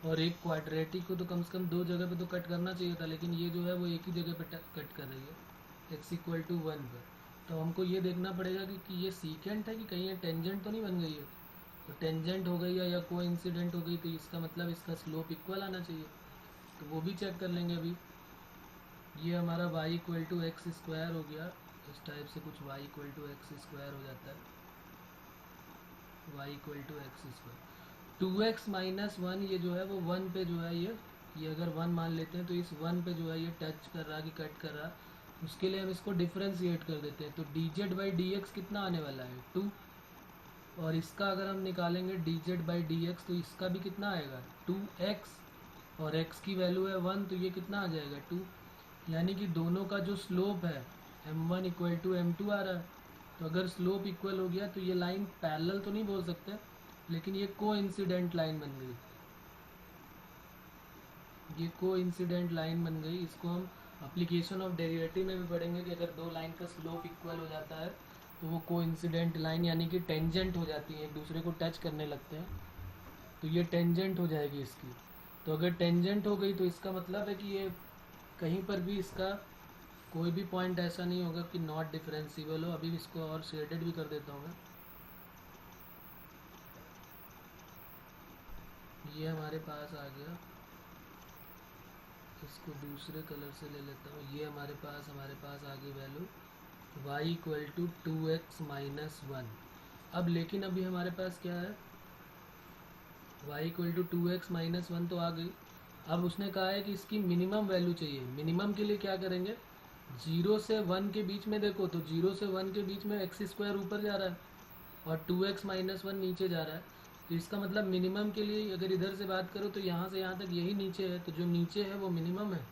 और एक क्वाड्रेटिक हो तो कम से कम दो जगह पे तो कट करना चाहिए था, लेकिन ये जो है वो एक ही जगह पे कट कर रही है x इक्वल टू 1 पर। तो हमको ये देखना पड़ेगा कि ये सीकेंट है कि कहीं ये टेंजेंट तो नहीं बन गई है। तो टेंजेंट हो गई है या कोइंसिडेंट हो गई तो इसका मतलब इसका स्लोप इक्वल आना चाहिए, तो वो भी चेक कर लेंगे अभी। ये हमारा y equal to X square हो गया, इस टाइप से कुछ y equal to X square हो जाता है, y equal to X square. 2x minus 1 ये जो है वो 1 पे जो है ये अगर 1 मान लेते हैं तो इस 1 पे जो है ये टच कर रहा कि कट कर रहा, उसके लिए हम इसको डिफ्रेंशिएट कर देते हैं। तो dz बाई dx कितना आने वाला है 2, और इसका अगर हम निकालेंगे dz बाई dx तो इसका भी कितना आएगा 2x, और x की वैल्यू है 1 तो ये कितना आ जाएगा 2। यानी कि दोनों का जो स्लोप है m1 इक्वल टू m2 आ रहा है। तो अगर स्लोप इक्वल हो गया तो ये लाइन पैरेलल तो नहीं बोल सकते, लेकिन ये कोइंसिडेंट लाइन बन गई, ये कोइंसिडेंट लाइन बन गई। इसको हम एप्लीकेशन ऑफ डेरिवेटिव में भी पढ़ेंगे कि अगर दो लाइन का स्लोप इक्वल हो जाता है तो वो कोइंसिडेंट लाइन यानी कि टेंजेंट हो जाती है, एक दूसरे को टच करने लगते हैं, तो ये टेंजेंट हो जाएगी इसकी। तो अगर टेंजेंट हो गई तो इसका मतलब है कि ये कहीं पर भी इसका कोई भी पॉइंट ऐसा नहीं होगा कि नॉट डिफरेंशिबल हो। अभी इसको और शेडेड भी कर देता हूँ मैं। ये हमारे पास आ गया, इसको दूसरे कलर से ले लेता हूँ। ये हमारे पास आ गई value y equal to 2x minus 1। अब लेकिन अभी हमारे पास क्या है, y equal to 2x minus 1 तो आ गई। अब उसने कहा है कि इसकी मिनिमम वैल्यू चाहिए। मिनिमम के लिए क्या करेंगे, 0 से 1 के बीच में देखो तो 0 से 1 के बीच में एक्स स्क्वायर ऊपर जा रहा है और 2x माइनस 1 नीचे जा रहा है। तो इसका मतलब मिनिमम के लिए अगर इधर से बात करो तो यहाँ से यहाँ तक यही नीचे है, तो जो नीचे है वो मिनिमम है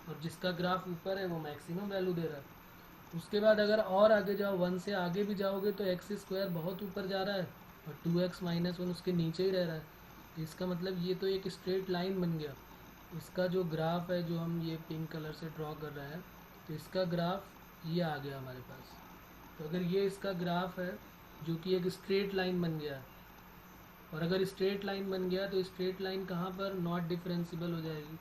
और जिसका ग्राफ ऊपर है वो मैक्सिमम वैल्यू दे रहा है। उसके बाद अगर और आगे जाओ, 1 से आगे भी जाओगे तो एक्स स्क्वायर बहुत ऊपर जा रहा है और 2x माइनस 1 उसके नीचे ही रह रहा है। तो इसका मतलब ये तो एक स्ट्रेट लाइन बन गया। इसका जो ग्राफ है, जो हम ये पिंक कलर से ड्रॉ कर रहे हैं, तो इसका ग्राफ ये आ गया हमारे पास। तो अगर ये इसका ग्राफ है जो कि एक स्ट्रेट लाइन बन गया, और अगर स्ट्रेट लाइन बन गया तो स्ट्रेट लाइन कहाँ पर नॉट डिफरेंशिबल हो जाएगी,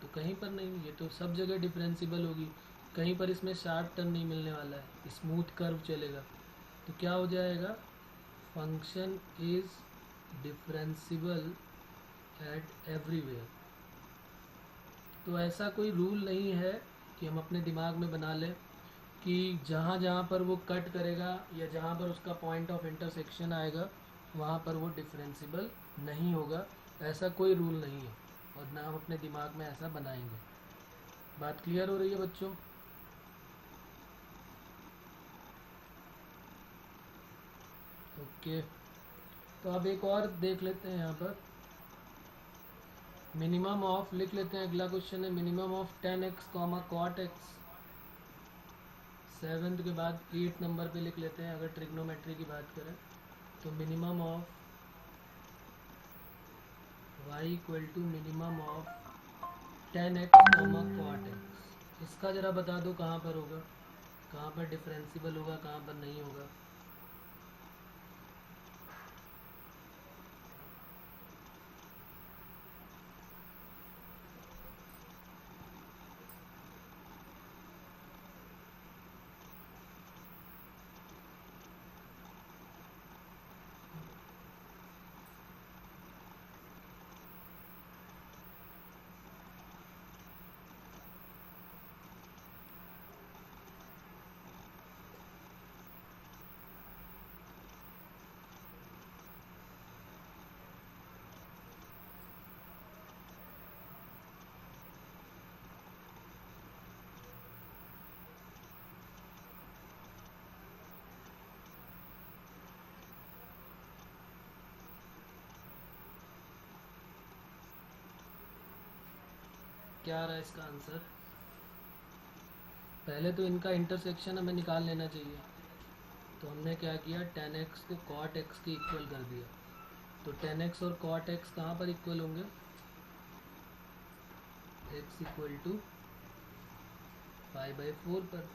तो कहीं पर नहीं, ये तो सब जगह डिफरेंशिबल होगी। कहीं पर इसमें शार्प टर्न नहीं मिलने वाला है, स्मूथ कर्व चलेगा। तो क्या हो जाएगा, फंक्शन इज डिफरेंशिबल एट एवरीवेयर। तो ऐसा कोई रूल नहीं है कि हम अपने दिमाग में बना लें कि जहाँ जहाँ पर वो कट करेगा या जहाँ पर उसका पॉइंट ऑफ इंटरसेक्शन आएगा वहाँ पर वो डिफरेंशिबल नहीं होगा। ऐसा कोई रूल नहीं है और ना हम अपने दिमाग में ऐसा बनाएंगे। बात क्लियर हो रही है बच्चों? ओके, तो अब एक और देख लेते हैं। यहाँ पर मिनिमम ऑफ लिख लेते हैं। अगला क्वेश्चन है minimum of 10x cot x। 7th के बाद 8 नंबर पे लिख लेते हैं। अगर ट्रिग्नोमेट्री की बात करें तो minimum of y equal to minimum of 10x cot x। इसका ज़रा बता दो कहाँ पर होगा, कहाँ पर डिफरेंशिबल होगा, कहाँ पर नहीं होगा। क्या आ रहा है इसका आंसर? पहले तो इनका इंटरसेक्शन हमें निकाल लेना चाहिए। तो हमने क्या किया, 10x को cot x के इक्वल कर दिया। तो 10x और cot x कहाँ पर इक्वल होंगे, x इक्वल टू π/4 पर।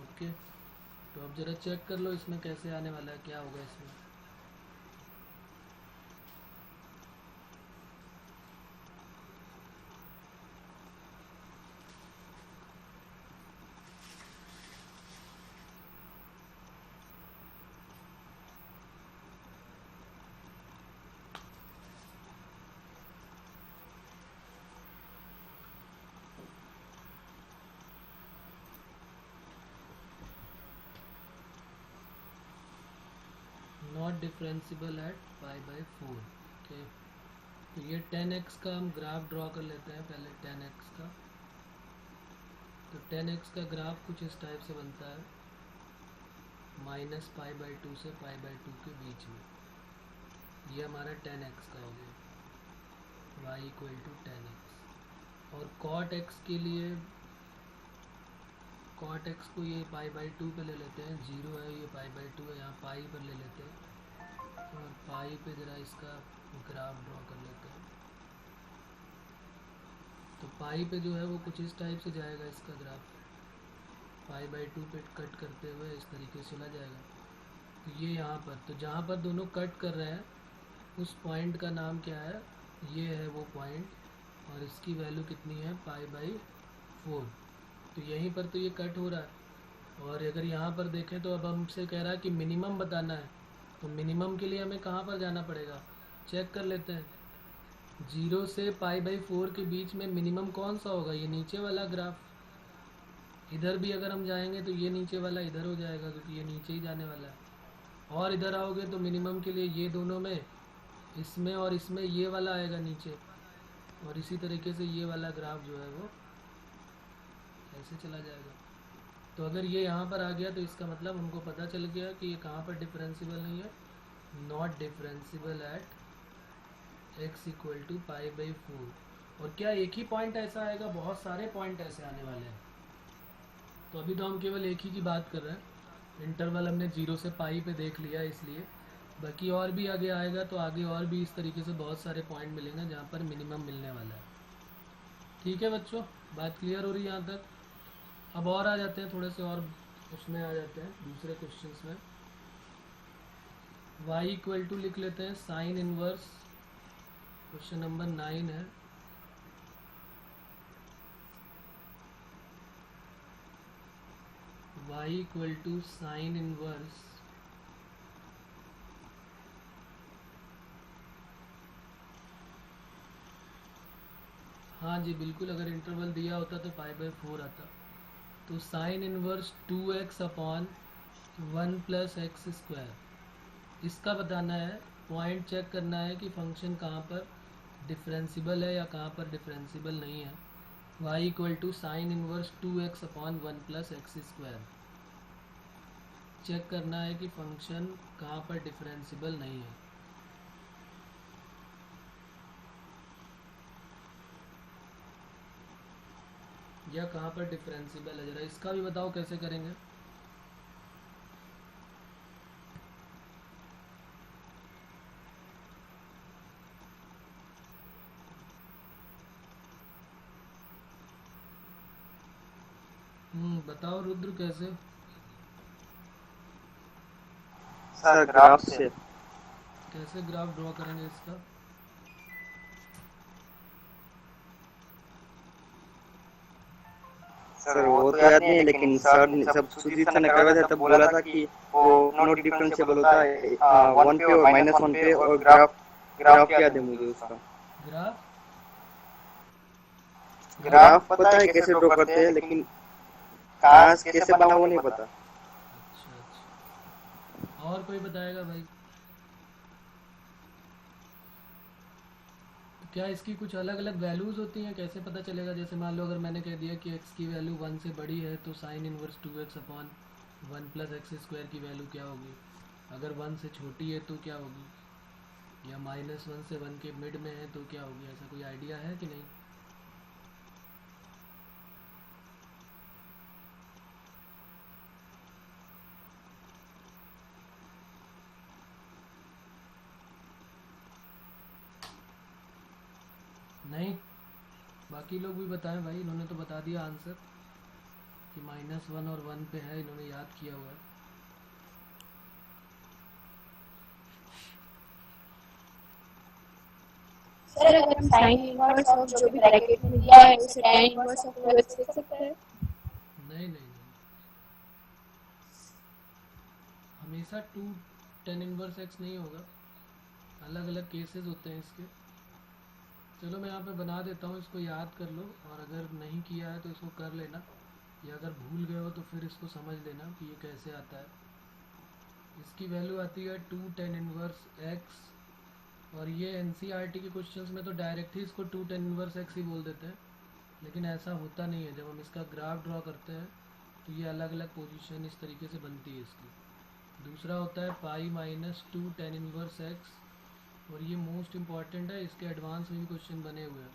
ओके, तो अब जरा चेक कर लो इसमें कैसे आने वाला है, क्या होगा इसमें। Not differentiable eight π/4। ओके, तो ये 10x का हम ग्राफ ड्रॉ कर लेते हैं पहले। 10x का, तो 10x का ग्राफ कुछ इस टाइप से बनता है, -π/2 से π/2 के बीच में। ये हमारा 10x का हो गया, y इक्वल टू 10x। और cot x के लिए, cot x को ये π/2 पे ले लेते हैं, 0 है ये π/2 है, यहाँ पाई पर ले लेते हैं और पाई पे ज़रा इसका ग्राफ ड्रॉ कर लेते हैं। तो पाई पे जो है वो कुछ इस टाइप से जाएगा इसका ग्राफ, π/2 पे कट करते हुए इस तरीके से चला जाएगा। तो ये यहाँ पर, तो जहाँ पर दोनों कट कर रहे हैं उस पॉइंट का नाम क्या है, ये है वो पॉइंट, और इसकी वैल्यू कितनी है, π/4। तो यहीं पर तो ये कट हो रहा है। और अगर यहाँ पर देखें तो अब हमसे कह रहा है कि मिनिमम बताना है। तो मिनिमम के लिए हमें कहाँ पर जाना पड़ेगा, चेक कर लेते हैं। 0 से π/4 के बीच में मिनिमम कौन सा होगा, ये नीचे वाला ग्राफ। इधर भी अगर हम जाएंगे तो ये नीचे वाला इधर हो जाएगा क्योंकि ये नीचे ही जाने वाला है। और इधर आओगे तो मिनिमम के लिए ये दोनों में, इसमें और इसमें ये वाला आएगा नीचे, और इसी तरीके से ये वाला ग्राफ जो है वो ऐसे चला जाएगा। तो अगर ये यहाँ पर आ गया तो इसका मतलब हमको पता चल गया कि ये कहाँ पर डिफरेंशिबल नहीं है, not differentiable at x equal to π/4। और क्या एक ही पॉइंट ऐसा आएगा, बहुत सारे पॉइंट ऐसे आने वाले हैं। तो अभी तो हम केवल एक ही की बात कर रहे हैं। इंटरवल हमने 0 से पाई पे देख लिया इसलिए, बाकी और भी आगे आएगा तो आगे और भी इस तरीके से बहुत सारे पॉइंट मिलेंगे जहाँ पर मिनिमम मिलने वाला है। ठीक है बच्चों, बात क्लियर हो रही है यहाँ तक? अब और आ जाते हैं, थोड़े से और उसमें आ जाते हैं दूसरे क्वेश्चंस में। y इक्वल टू लिख लेते हैं साइन इनवर्स, क्वेश्चन नंबर 9 है। y equal to sine inverse हाँ जी बिल्कुल, अगर इंटरवल दिया होता तो π/4 आता। तो sign inverse 2x upon 1 plus x square, इसका बताना है, पॉइंट चेक करना है कि फंक्शन कहाँ पर डिफरेंशिबल है या कहाँ पर डिफरेंशिबल नहीं है। y equal to sine inverse 2x upon 1 plus x square, check करना है कि फंक्शन कहाँ पर डिफरेंशिबल नहीं है। या कहाँ पर डिफरेंशिबल है, जरा इसका भी बताओ कैसे करेंगे। बताओ रुद्र कैसे। सर ग्राफ से। कैसे ग्राफ ड्रॉ करेंगे इसका। सर वो तो याद नहीं है, लेकिन सर सब सुजीत सर ने करवाया था तब बोला था कि वो नॉट डिफरेंशिएबल होता है 1 पे और -1 पे, और ग्राफ ग्राफ याद है मुझे उसका। ग्राफ ग्राफ पता है कैसे ड्रॉ करते हैं, लेकिन कहाँ कैसे बना वो नहीं पता। अच्छा अच्छा, और कोई बताएगा भाई। क्या इसकी कुछ अलग अलग वैल्यूज़ होती हैं, कैसे पता चलेगा। जैसे मान लो अगर मैंने कह दिया कि x की वैल्यू 1 से बड़ी है तो sign inverse 2x upon 1 plus x square की वैल्यू क्या होगी। अगर 1 से छोटी है तो क्या होगी, या -1 से 1 के मिड में है तो क्या होगी। ऐसा कोई आइडिया है कि नहीं। नहीं, बाकी लोग भी बताएं भाई, इन्होंने तो बता दिया आंसर कि -1 और 1 पे है, इन्होंने याद किया हुआ है। सर अगर साइन इनवर्स ऑफ जो भी ब्रैकेट में दिया है उसे tan इनवर्स ऑफ 2x लिख सकते हैं। नहीं नहीं नहीं, हमेशा 2 tan इनवर्स x नहीं होगा, अलग अलग केसेस होते हैं इसके। चलो मैं यहाँ पे बना देता हूँ, इसको याद कर लो, और अगर नहीं किया है तो इसको कर लेना, या अगर भूल गए हो तो फिर इसको समझ लेना कि ये कैसे आता है। इसकी वैल्यू आती है 2 tan इनवर्स x, और ये एनसीईआरटी के क्वेश्चंस में तो डायरेक्ट ही इसको 2 tan इनवर्स x ही बोल देते हैं, लेकिन ऐसा होता नहीं है। जब हम इसका ग्राफ ड्रॉ करते हैं तो ये अलग अलग पोजीशन इस तरीके से बनती है इसकी। दूसरा होता है pi minus 2 tan inverse x, और ये मोस्ट इम्पॉर्टेंट है, इसके एडवांस में भी क्वेश्चन बने हुए हैं।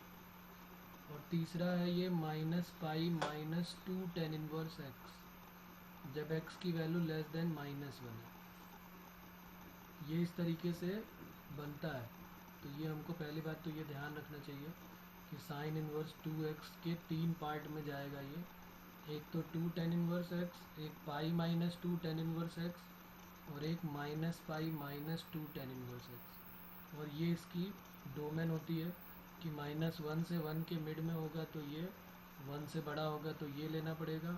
और तीसरा है ये minus pi minus 2 tan inverse x, जब x की वैल्यू लेस देन -1 है। ये इस तरीके से बनता है। तो ये हमको पहली बात तो ये ध्यान रखना चाहिए कि साइन इनवर्स 2x के 3 पार्ट में जाएगा ये। एक तो 2 tan इनवर्स x, एक pi minus 2 tan inverse x, और एक minus pi minus 2 tan inverse x। और ये इसकी डोमेन होती है कि -1 से 1 के मिड में होगा तो ये, 1 से बड़ा होगा तो ये लेना पड़ेगा,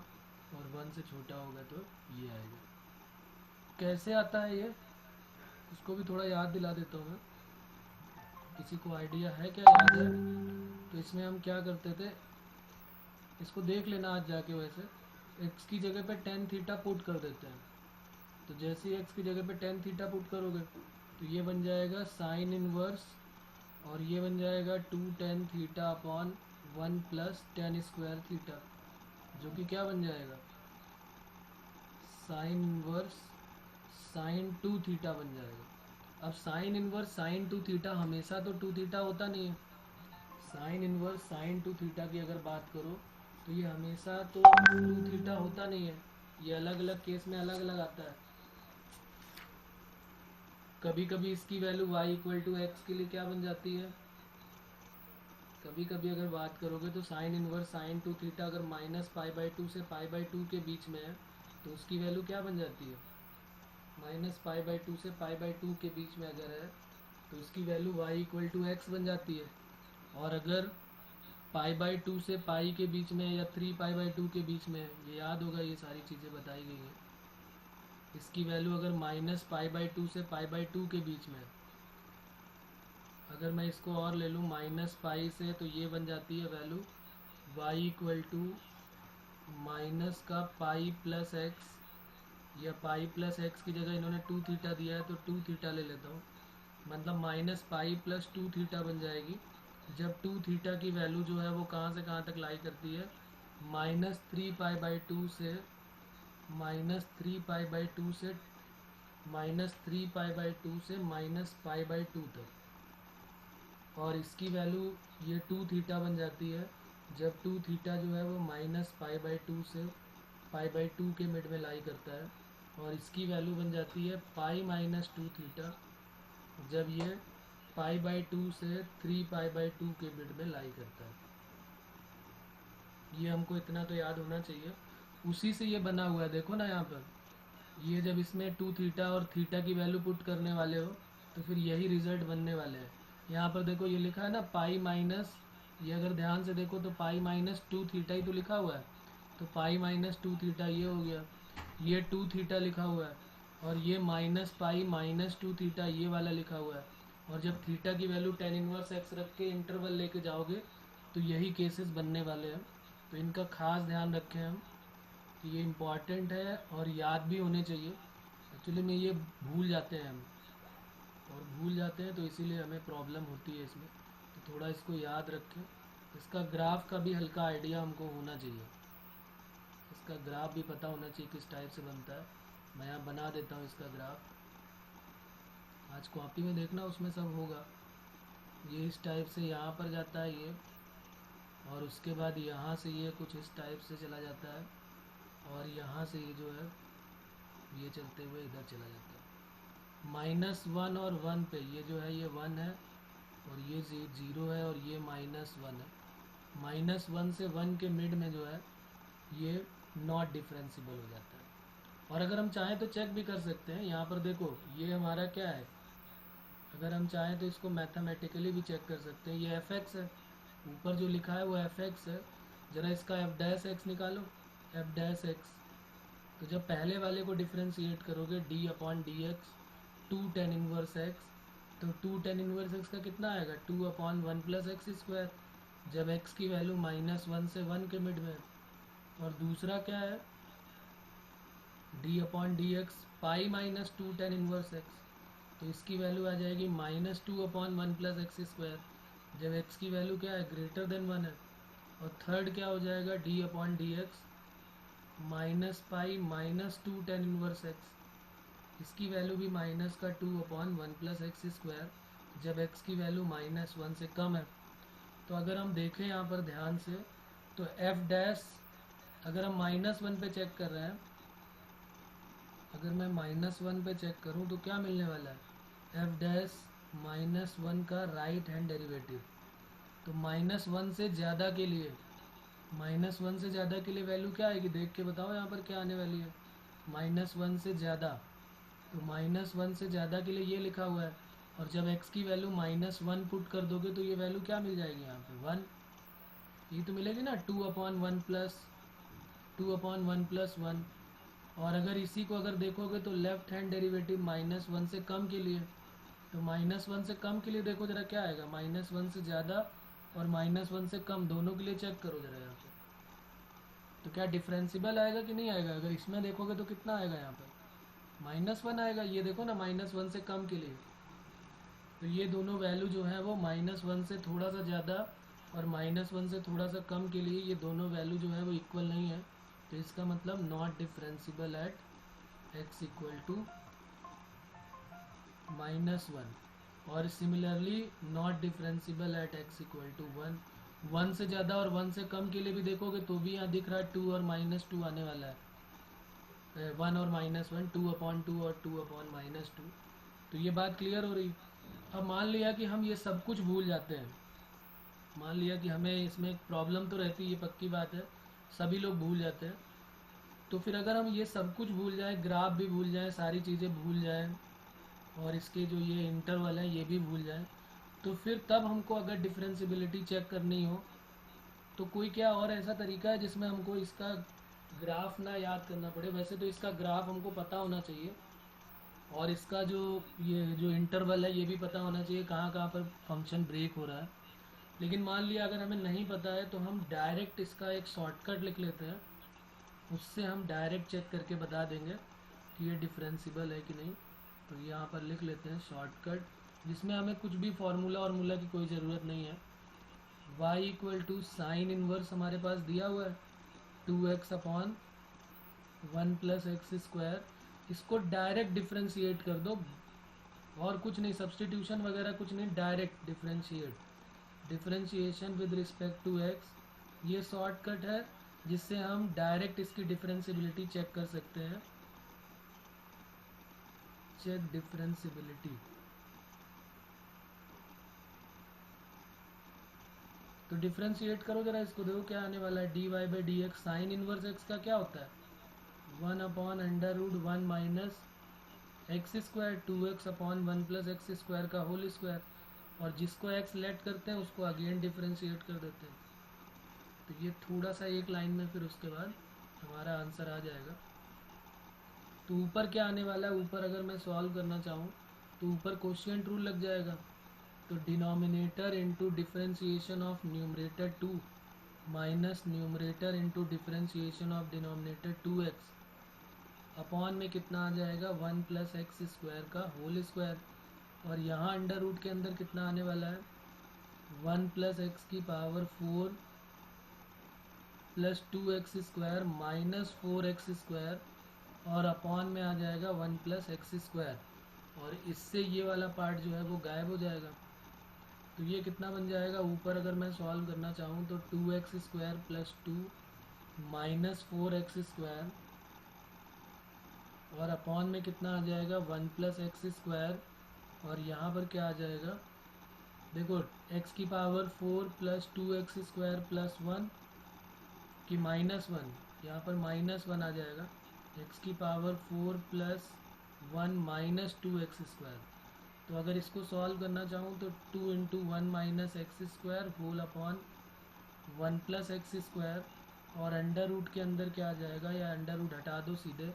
और 1 से छोटा होगा तो ये आएगा। कैसे आता है ये, इसको भी थोड़ा याद दिला देता हूँ मैं। किसी को आइडिया है क्या, याद है। तो इसमें हम क्या करते थे, इसको देख लेना आज जाके। वैसे x की जगह पे tan थीटा पुट कर देते हैं। तो जैसे ही x की जगह पे tan थीटा पुट करोगे तो ये बन जाएगा साइन इनवर्स, और ये बन जाएगा 2 tan theta upon 1 plus tan square theta, जो कि क्या बन जाएगा, साइन इनवर्स साइन 2 थीटा बन जाएगा। अब साइन इनवर्स साइन 2 थीटा हमेशा तो 2 थीटा होता नहीं है। साइन इनवर्स साइन 2 थीटा की अगर बात करो तो ये हमेशा तो 2 थीटा होता नहीं है, ये अलग अलग केस में अलग अलग आता है। कभी कभी इसकी value y equal to X के लिए क्या बन जाती है, कभी कभी अगर बात करोगे तो साइन इनवर्स साइन 2 थीटा अगर -π/2 से π/2 के बीच में है तो उसकी वैल्यू क्या बन जाती है, माइनस पाई बाई टू से पाई बाई टू के बीच में अगर है तो इसकी value y equal to X बन जाती है। और अगर पाई बाई टू से पाई के बीच में या 3 पाई बाई टू के बीच में है, ये याद होगा, ये सारी चीज़ें बताई गई हैं। इसकी वैल्यू अगर माइनस पाई बाई टू से पाई बाई टू के बीच में है, अगर मैं इसको और ले लूँ माइनस पाई से, तो ये बन जाती है value y equal to minus का पाई प्लस एक्स, या पाई प्लस एक्स की जगह इन्होंने 2 थीटा दिया है तो 2 थीटा ले लेता हूँ, मतलब माइनस पाई प्लस 2 थीटा बन जाएगी। जब 2 थीटा की वैल्यू जो है वो कहाँ से कहाँ तक लाई करती है, माइनस 3 पाई बाई टू से माइनस 3 पाई बाई टू से माइनस 3 पाई बाई टू से माइनस पाई बाई टू तक। और इसकी वैल्यू ये 2 थीटा बन जाती है जब 2 थीटा जो है वो माइनस पाई बाई टू से पाई बाई टू के मिड में लाई करता है। और इसकी वैल्यू बन जाती है पाई माइनस 2 थीटा जब ये पाई बाई टू से 3 पाई बाई टू के मिड में लाई करता है। ये हमको इतना तो याद होना चाहिए, उसी से ये बना हुआ है। देखो ना यहाँ पर, ये जब इसमें 2 थीटा और थीटा की वैल्यू पुट करने वाले हो तो फिर यही रिजल्ट बनने वाले हैं। यहाँ पर देखो ये लिखा है ना पाई माइनस, ये अगर ध्यान से देखो तो पाई माइनस 2 थीटा ही तो लिखा हुआ है, तो पाई माइनस 2 थीटा ये हो गया, ये 2 थीटा लिखा हुआ है, और ये माइनस पाई माइनस 2 थीटा ये वाला लिखा हुआ है। और जब थीटा की वैल्यू tan इनवर्स एक्स रख के इंटरवल लेके जाओगे तो यही केसेस बनने वाले हैं। तो इनका खास ध्यान रखें हम, कि ये इम्पॉर्टेंट है और याद भी होने चाहिए। एक्चुअली में ये भूल जाते हैं हम, और भूल जाते हैं तो इसीलिए हमें प्रॉब्लम होती है इसमें। तो थोड़ा इसको याद रखें। इसका ग्राफ का भी हल्का आइडिया हमको होना चाहिए, इसका ग्राफ भी पता होना चाहिए किस टाइप से बनता है। मैं यहाँ बना देता हूँ इसका ग्राफ, आज कॉपी में देखना उसमें सब होगा। ये इस टाइप से यहाँ पर जाता है ये, और उसके बाद यहाँ से ये कुछ इस टाइप से चला जाता है, और यहाँ से ये जो है ये चलते हुए इधर चला जाता है। -1 और 1 पे ये जो है ये 1 है, और ये 0 है, और ये -1 है। -1 से 1 के मिड में जो है ये नॉट डिफरेंशिबल हो जाता है। और अगर हम चाहें तो चेक भी कर सकते हैं। यहाँ पर देखो ये हमारा क्या है, अगर हम चाहें तो इसको मैथमेटिकली भी चेक कर सकते हैं। ये fx है, ऊपर जो लिखा है वो fx है। ज़रा इसका f डैश x निकालो, f डैश x। तो जब पहले वाले को डिफ्रेंशिएट करोगे d upon D x 2 tan inverse x, तो 2 tan इनवर्स x का कितना आएगा, 2 अपॉन 1 प्लस एक्स स्क्वायर, जब x की वैल्यू -1 से 1 के मिड में है। और दूसरा क्या है, d upon D x pi minus 2 tan inverse x, तो इसकी वैल्यू आ जाएगी -2 अपॉन 1 प्लस एक्स स्क्वायर, जब x की वैल्यू क्या है, ग्रेटर देन 1 है। और थर्ड क्या हो जाएगा, d upon D x minus pi minus 2 tan inverse x, इसकी वैल्यू भी माइनस का 2 अपॉन 1 प्लस एक्स स्क्वायर, जब x की वैल्यू -1 से कम है। तो अगर हम देखें यहाँ पर ध्यान से, तो f डैश अगर हम -1 पे चेक कर रहे हैं, अगर मैं -1 पे चेक करूं तो क्या मिलने वाला है, f डैश -1 का राइट हैंड डेरिवेटिव। तो -1 से ज़्यादा के लिए, -1 से ज़्यादा के लिए वैल्यू क्या आएगी, देख के बताओ यहाँ पर क्या आने वाली है, -1 से ज़्यादा। तो -1 से ज़्यादा के लिए ये लिखा हुआ है, और जब x की वैल्यू -1 पुट कर दोगे तो ये वैल्यू क्या मिल जाएगी यहाँ पे, 1। ये तो मिलेगी ना 2 अपॉन 1 प्लस 1। और अगर इसी को अगर देखोगे तो लेफ्ट हैंड डेरिवेटिव -1 से कम के लिए, तो -1 से कम के लिए देखो जरा क्या आएगा, -1 से ज़्यादा और -1 से कम, दोनों के लिए चेक करो जरा यहाँ पे, तो क्या डिफरेंशिबल आएगा कि नहीं आएगा। अगर इसमें देखोगे तो कितना आएगा यहाँ पर, -1 आएगा। ये देखो ना -1 से कम के लिए, तो ये दोनों वैल्यू जो है वो -1 से थोड़ा सा ज़्यादा और -1 से थोड़ा सा कम के लिए, ये दोनों वैल्यू जो है वो इक्वल नहीं है। तो इसका मतलब not differentiable at x equal to -1, और similarly not differentiable at x equal to 1। 1 से ज़्यादा और 1 से कम के लिए भी देखोगे तो भी यहाँ दिख रहा है 2 और -2 आने वाला है, 1 और -1, 2 अपॉन 2 और 2 अपॉन -2। तो ये बात क्लियर हो रही। अब मान लिया कि हम ये सब कुछ भूल जाते हैं, मान लिया कि हमें इसमें एक प्रॉब्लम तो रहती है, ये पक्की बात है, सभी लोग भूल जाते हैं। तो फिर अगर हम ये सब कुछ भूल जाएं, ग्राफ भी भूल जाएं, सारी चीज़ें भूल जाएं और इसके जो ये इंटरवल है ये भी भूल जाएं, तो फिर तब हमको अगर डिफरेंशियबिलिटी चेक करनी हो तो कोई क्या और ऐसा तरीका है जिसमें हमको इसका ग्राफ ना याद करना पड़े। वैसे तो इसका ग्राफ हमको पता होना चाहिए और इसका जो ये जो इंटरवल है ये भी पता होना चाहिए कहाँ कहाँ पर फंक्शन ब्रेक हो रहा है। लेकिन मान लिया अगर हमें नहीं पता है तो हम डायरेक्ट इसका एक शॉर्टकट लिख लेते हैं, उससे हम डायरेक्ट चेक करके बता देंगे कि ये डिफरेंशिबल है कि नहीं। तो यहाँ पर लिख लेते हैं शॉर्टकट, जिसमें हमें कुछ भी फार्मूला और मूला की कोई ज़रूरत नहीं है। y equal to sine inverse हमारे पास दिया हुआ है 2x upon 1 plus x square. इसको डायरेक्ट डिफ्रेंशिएट कर दो और कुछ नहीं, सब्सटीट्यूशन वगैरह कुछ नहीं, direct differentiate, differentiation with respect to x। ये शॉर्टकट है जिससे हम डायरेक्ट इसकी डिफरेंशियबिलिटी चेक कर सकते हैं। चेक डिफरेंशियबिलिटी, तो डिफ्रेंशिएट करो जरा इसको, देखो क्या आने वाला है। dy by D X, sine inverse X का क्या होता है 1 upon under root 1 minus x square, 2x upon 1 plus x square का होल स्क्वायर। और जिसको x लेट करते हैं उसको अगेन डिफ्रेंशिएट कर देते हैं। तो ये थोड़ा सा एक लाइन में, फिर उसके बाद हमारा आंसर आ जाएगा। तो ऊपर क्या आने वाला है, ऊपर अगर मैं सॉल्व करना चाहूँ तो ऊपर कोशिएंट रूल लग जाएगा। तो denominator into differentiation of numerator 2 minus numerator into differentiation of denominator 2x upon में कितना आ जाएगा 1 प्लस एक्स स्क्वायर का होल स्क्वायर। और यहाँ अंडर रूट के अंदर कितना आने वाला है 1 प्लस एक्स की power 4 plus 2x square minus 4x square और अपॉन में आ जाएगा 1 प्लस एक्स स्क्वायर। और इससे ये वाला पार्ट जो है वो गायब हो जाएगा। तो ये कितना बन जाएगा, ऊपर अगर मैं सॉल्व करना चाहूँ तो 2x square plus 2 minus 4x square और अपॉन में कितना आ जाएगा 1 प्लस एक्स स्क्वायर। और यहाँ पर क्या आ जाएगा, देखो x की power 4 plus 2x square plus 1 की माइनस 1, यहाँ पर माइनस 1 आ जाएगा। x की power 4 plus 1 minus 2x square. तो अगर इसको सॉल्व करना चाहूँ तो 2 into 1 minus x square whole upon 1 plus x square. और अंडर रूट के अंदर क्या आ जाएगा, या अंडर रूट हटा दो सीधे,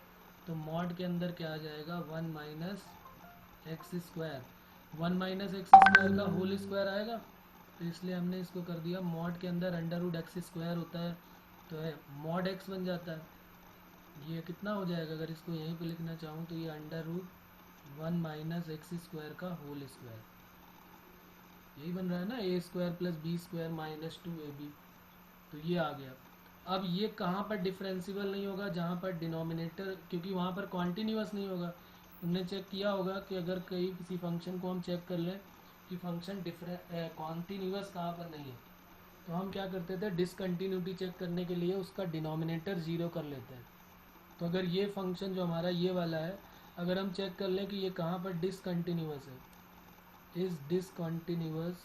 तो मॉड के अंदर क्या आ जाएगा 1 minus x square. 1 minus x square का होल स्क्वायर आएगा, तो इसलिए हमने इसको कर दिया मॉड के अंदर अंडर रूट एक्स स्क्वायर होता है तो है मॉड एक्स बन जाता है। ये कितना हो जाएगा, अगर इसको यहीं पे लिखना चाहूँ तो ये under root 1 minus x square का होल स्क्वायर, यही बन रहा है ना, a square plus b square minus 2ab। तो ये आ गया। अब ये कहाँ पर डिफरेंशिबल नहीं होगा, जहाँ पर डिनोमिनेटर, क्योंकि वहाँ पर कॉन्टीन्यूअस नहीं होगा। हमने चेक किया होगा कि अगर कहीं किसी फंक्शन को हम चेक कर लें कि फंक्शन कॉन्टीन्यूअस कहाँ पर नहीं है, तो हम क्या करते थे, डिसकंटिन्यूटी चेक करने के लिए उसका डिनोमिनेटर 0 कर लेते हैं। तो अगर ये फंक्शन जो हमारा ये वाला है, अगर हम चेक कर लें कि ये कहाँ पर डिसकंटिन्यूअस है, इज़ डिसकंटिन्यूअस,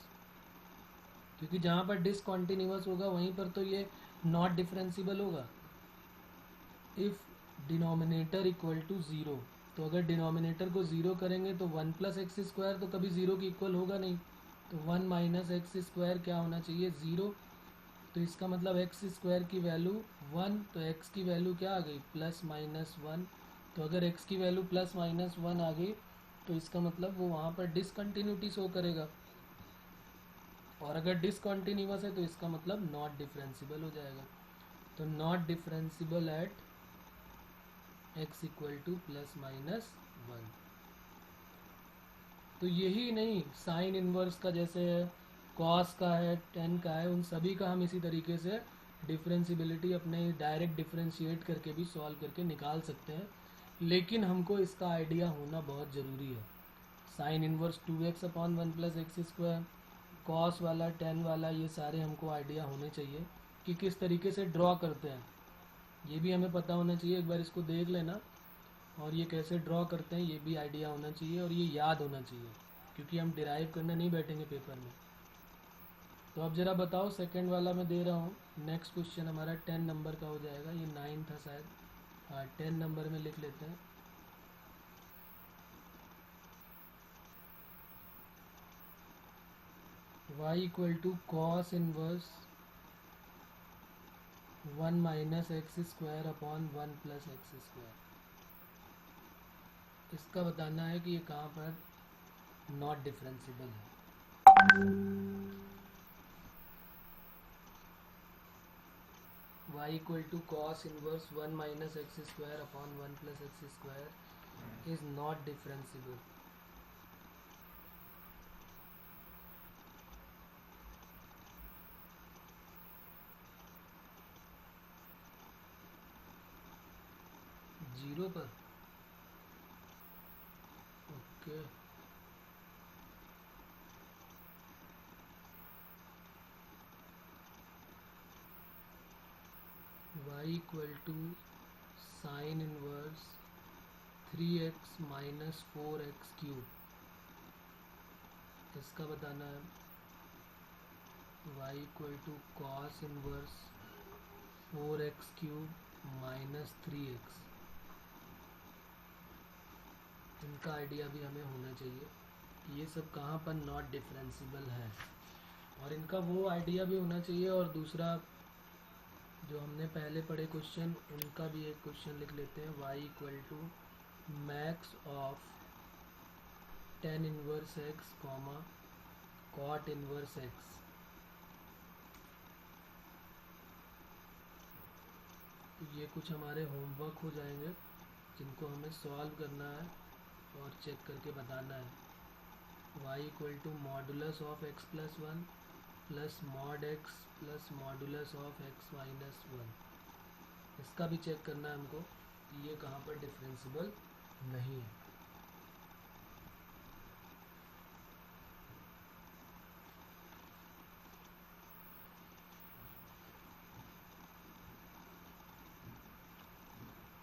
क्योंकि जहाँ पर डिसकंटिन्यूअस होगा वहीं पर तो ये नॉट डिफरेंशिबल होगा। इफ़ डिनोमिनेटर इक्वल टू 0, तो अगर डिनोमिनेटर को 0 करेंगे तो 1 प्लस एक्स स्क्वायर तो कभी 0 के इक्वल होगा नहीं, तो 1 माइनस एक्स स्क्वायर क्या होना चाहिए 0। तो इसका मतलब एक्स स्क्वायर की वैल्यू 1, तो एक्स की वैल्यू क्या आ गई प्लस माइनस 1। तो अगर एक्स की वैल्यू प्लस माइनस 1 आ गई तो इसका मतलब वो वहाँ पर डिसकंटिन्यूटी शो करेगा, और अगर डिसकंटिन्यूअस है तो इसका मतलब नॉट डिफरेंशिबल हो जाएगा। तो not differentiable at x equal to plus minus 1। तो यही नहीं, साइन इनवर्स का जैसे कॉस का है, टेन का है, उन सभी का हम इसी तरीके से डिफरेंशिबिलिटी अपने डायरेक्ट डिफरेंशिएट करके भी सॉल्व करके निकाल सकते हैं। लेकिन हमको इसका आइडिया होना बहुत ज़रूरी है। Sign inverse 2x upon 1 plus x square, cos वाला, टेन वाला, ये सारे हमको आइडिया होने चाहिए कि किस तरीके से ड्रॉ करते हैं, ये भी हमें पता होना चाहिए। एक बार इसको देख लेना, और ये कैसे ड्रॉ करते हैं ये भी आइडिया होना चाहिए, और ये याद होना चाहिए, क्योंकि हम डिराइव करने नहीं बैठेंगे पेपर में। तो अब ज़रा बताओ, सेकंड वाला मैं दे रहा हूँ, नेक्स्ट क्वेश्चन हमारा 10 नंबर का हो जाएगा, ये 9 था शायद। हाँ 10 नंबर में लिख लेते हैं। y equal to cos inverse 1 minus x square upon 1 plus x square. इसका बताना है कि ये कहाँ पर नॉट डिफरेंशिबल है। y equal to cos inverse 1 minus x square upon 1 plus x square is not differentiable. Zero पर okay y equal to sine inverse 3x minus 4x cube. इसका बताना है y equal to cos inverse 4x cube minus 3x। इनका आइडिया भी हमें होना चाहिए कि ये सब कहाँ पर नॉट डिफरेंशिबल है, और इनका वो आइडिया भी होना चाहिए। और दूसरा जो हमने पहले पढ़े क्वेश्चन, उनका भी एक क्वेश्चन लिख लेते हैं। y equal to max of tan inverse x comma cot inverse x। ये कुछ हमारे होमवर्क हो जाएंगे जिनको हमें सॉल्व करना है और चेक करके बताना है। y equal to modulus of x plus 1 plus mod x plus modulus of x minus 1। इसका भी चेक करना है हमको कि ये कहाँ पर डिफरेंशिबल नहीं है।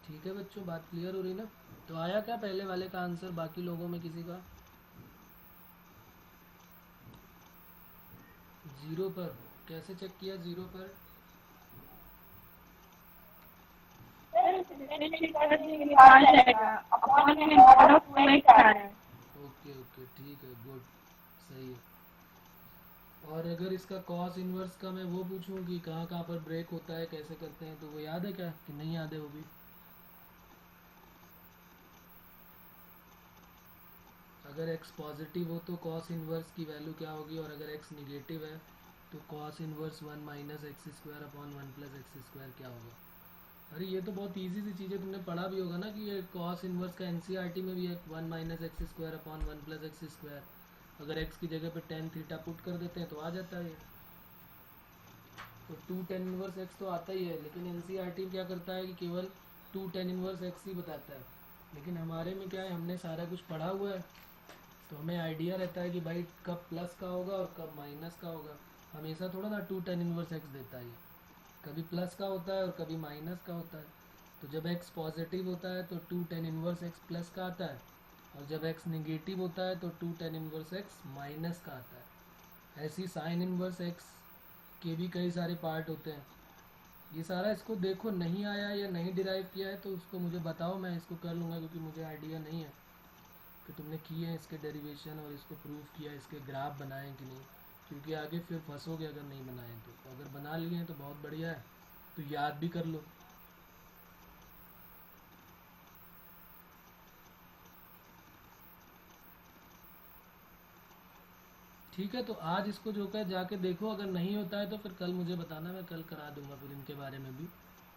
ठीक है बच्चों, बात क्लियर हो रही ना? तो आया क्या पहले वाले का आंसर बाकी लोगों में किसी का? जीरो पर कैसे चेक किया? जीरो पर ओके ओके ठीक है, गुड, सही है। और अगर इसका कॉस इनवर्स का मैं वो पूछूं कि कहाँ कहाँ पर ब्रेक होता है, कैसे करते हैं, तो वो याद है क्या कि नहीं याद है वो भी? अगर x पॉजिटिव हो तो कॉस इनवर्स की वैल्यू क्या होगी, और अगर x निगेटिव है तो cos inverse 1 minus x square upon 1 plus x square क्या होगा? अरे ये तो बहुत इजी सी चीज़ें तुमने पढ़ा भी होगा ना कि ये कॉस इनवर्स का एनसीईआरटी में भी है 1 minus x square upon 1 plus x square. अगर x की जगह पे tan थीटा पुट कर देते हैं तो आ जाता है ये। तो 2 tan इनवर्स x तो आता ही है, लेकिन एनसीईआरटी क्या करता है कि केवल 2 tan इनवर्स x ही बताता है। लेकिन हमारे में क्या है, हमने सारा कुछ पढ़ा हुआ है, तो हमें आइडिया रहता है कि भाई कब प्लस का होगा और कब माइनस का होगा। हमेशा थोड़ा ना 2 tan इनवर्स x देता है, कभी प्लस का होता है और कभी माइनस का होता है। तो जब x पॉजिटिव होता है तो 2 tan इनवर्स x प्लस का आता है, और जब x निगेटिव होता है तो 2 tan इनवर्स x माइनस का आता है। ऐसी साइन इनवर्स x के भी कई सारे पार्ट होते हैं। ये सारा इसको देखो, नहीं आया या नहीं डिराइव किया है तो उसको मुझे बताओ, मैं इसको कर लूँगा, क्योंकि मुझे आइडिया नहीं है कि तुमने किए हैं इसके डेरिवेशन और इसको प्रूव किया, इसके ग्राफ बनाए कि नहीं, क्योंकि आगे फिर फंसोगे अगर नहीं बनाए तो अगर बना लिए हैं तो बहुत बढ़िया है, तो याद भी कर लो। ठीक है, तो आज इसको जो कहे जाके देखो, अगर नहीं होता है तो फिर कल मुझे बताना, मैं कल करा दूंगा फिर इनके बारे में भी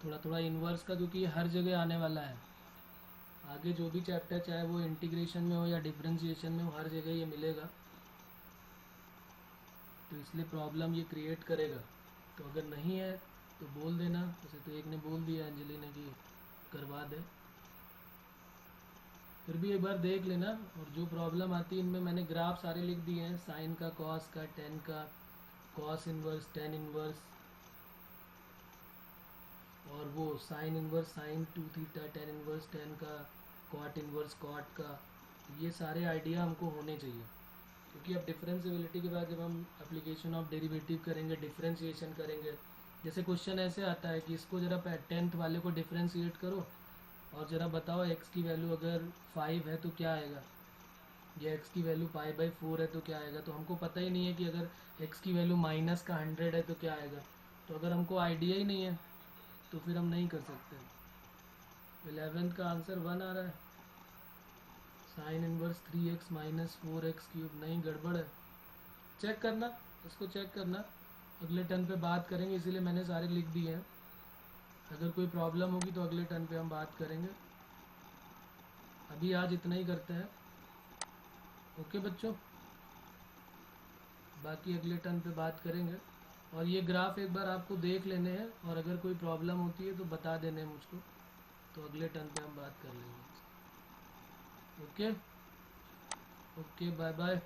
थोड़ा थोड़ा इन्वर्स का, क्योंकि ये हर जगह आने वाला है। आगे जो भी चैप्टर, चाहे वो इंटीग्रेशन में हो या डिफरेंशिएशन में हो, हर जगह ये मिलेगा, तो इसलिए प्रॉब्लम ये क्रिएट करेगा। तो अगर नहीं है तो बोल देना, जैसे तो एक ने बोल दिया अंजलि ने कि करवा दे, फिर भी एक बार देख लेना। और जो प्रॉब्लम आती है इनमें मैंने ग्राफ सारे लिख दिए हैं, साइन का, कॉस का, टेन का, कॉस इनवर्स, टेन इनवर्स, और वो sine inverse sine 2 theta, tan inverse tan का, कॉट इनवर्स कॉट का। ये सारे आइडिया हमको होने चाहिए, क्योंकि अब डिफरेंशिएबिलिटी के बाद जब हम एप्लीकेशन ऑफ डेरिवेटिव करेंगे, डिफरेंशिएशन करेंगे, जैसे क्वेश्चन ऐसे आता है कि इसको ज़रा 10th वाले को डिफरेंशिएट करो, और ज़रा बताओ x की वैल्यू अगर 5 है तो क्या आएगा, या x की वैल्यू π/4 है तो क्या आएगा। तो हमको पता ही नहीं है कि अगर x की वैल्यू माइनस का 100 है तो क्या आएगा। तो अगर हमको आइडिया ही नहीं है तो फिर हम नहीं कर सकते। 11th का आंसर 1 आ रहा है। Sign inverse 3x minus 4x cube, नहीं गड़बड़ है। चेक करना, इसको चेक करना, अगले टर्न पे बात करेंगे, इसीलिए मैंने सारे लिख दिए हैं। अगर कोई प्रॉब्लम होगी तो अगले टर्न पे हम बात करेंगे। अभी आज इतना ही करते हैं, ओके बच्चों, बाकी अगले टर्न पे बात करेंगे। और ये ग्राफ एक बार आपको देख लेने हैं, और अगर कोई प्रॉब्लम होती है तो बता देने हैं मुझको, तो अगले टर्न पे हम बात कर लेंगे। Okay okay, bye bye.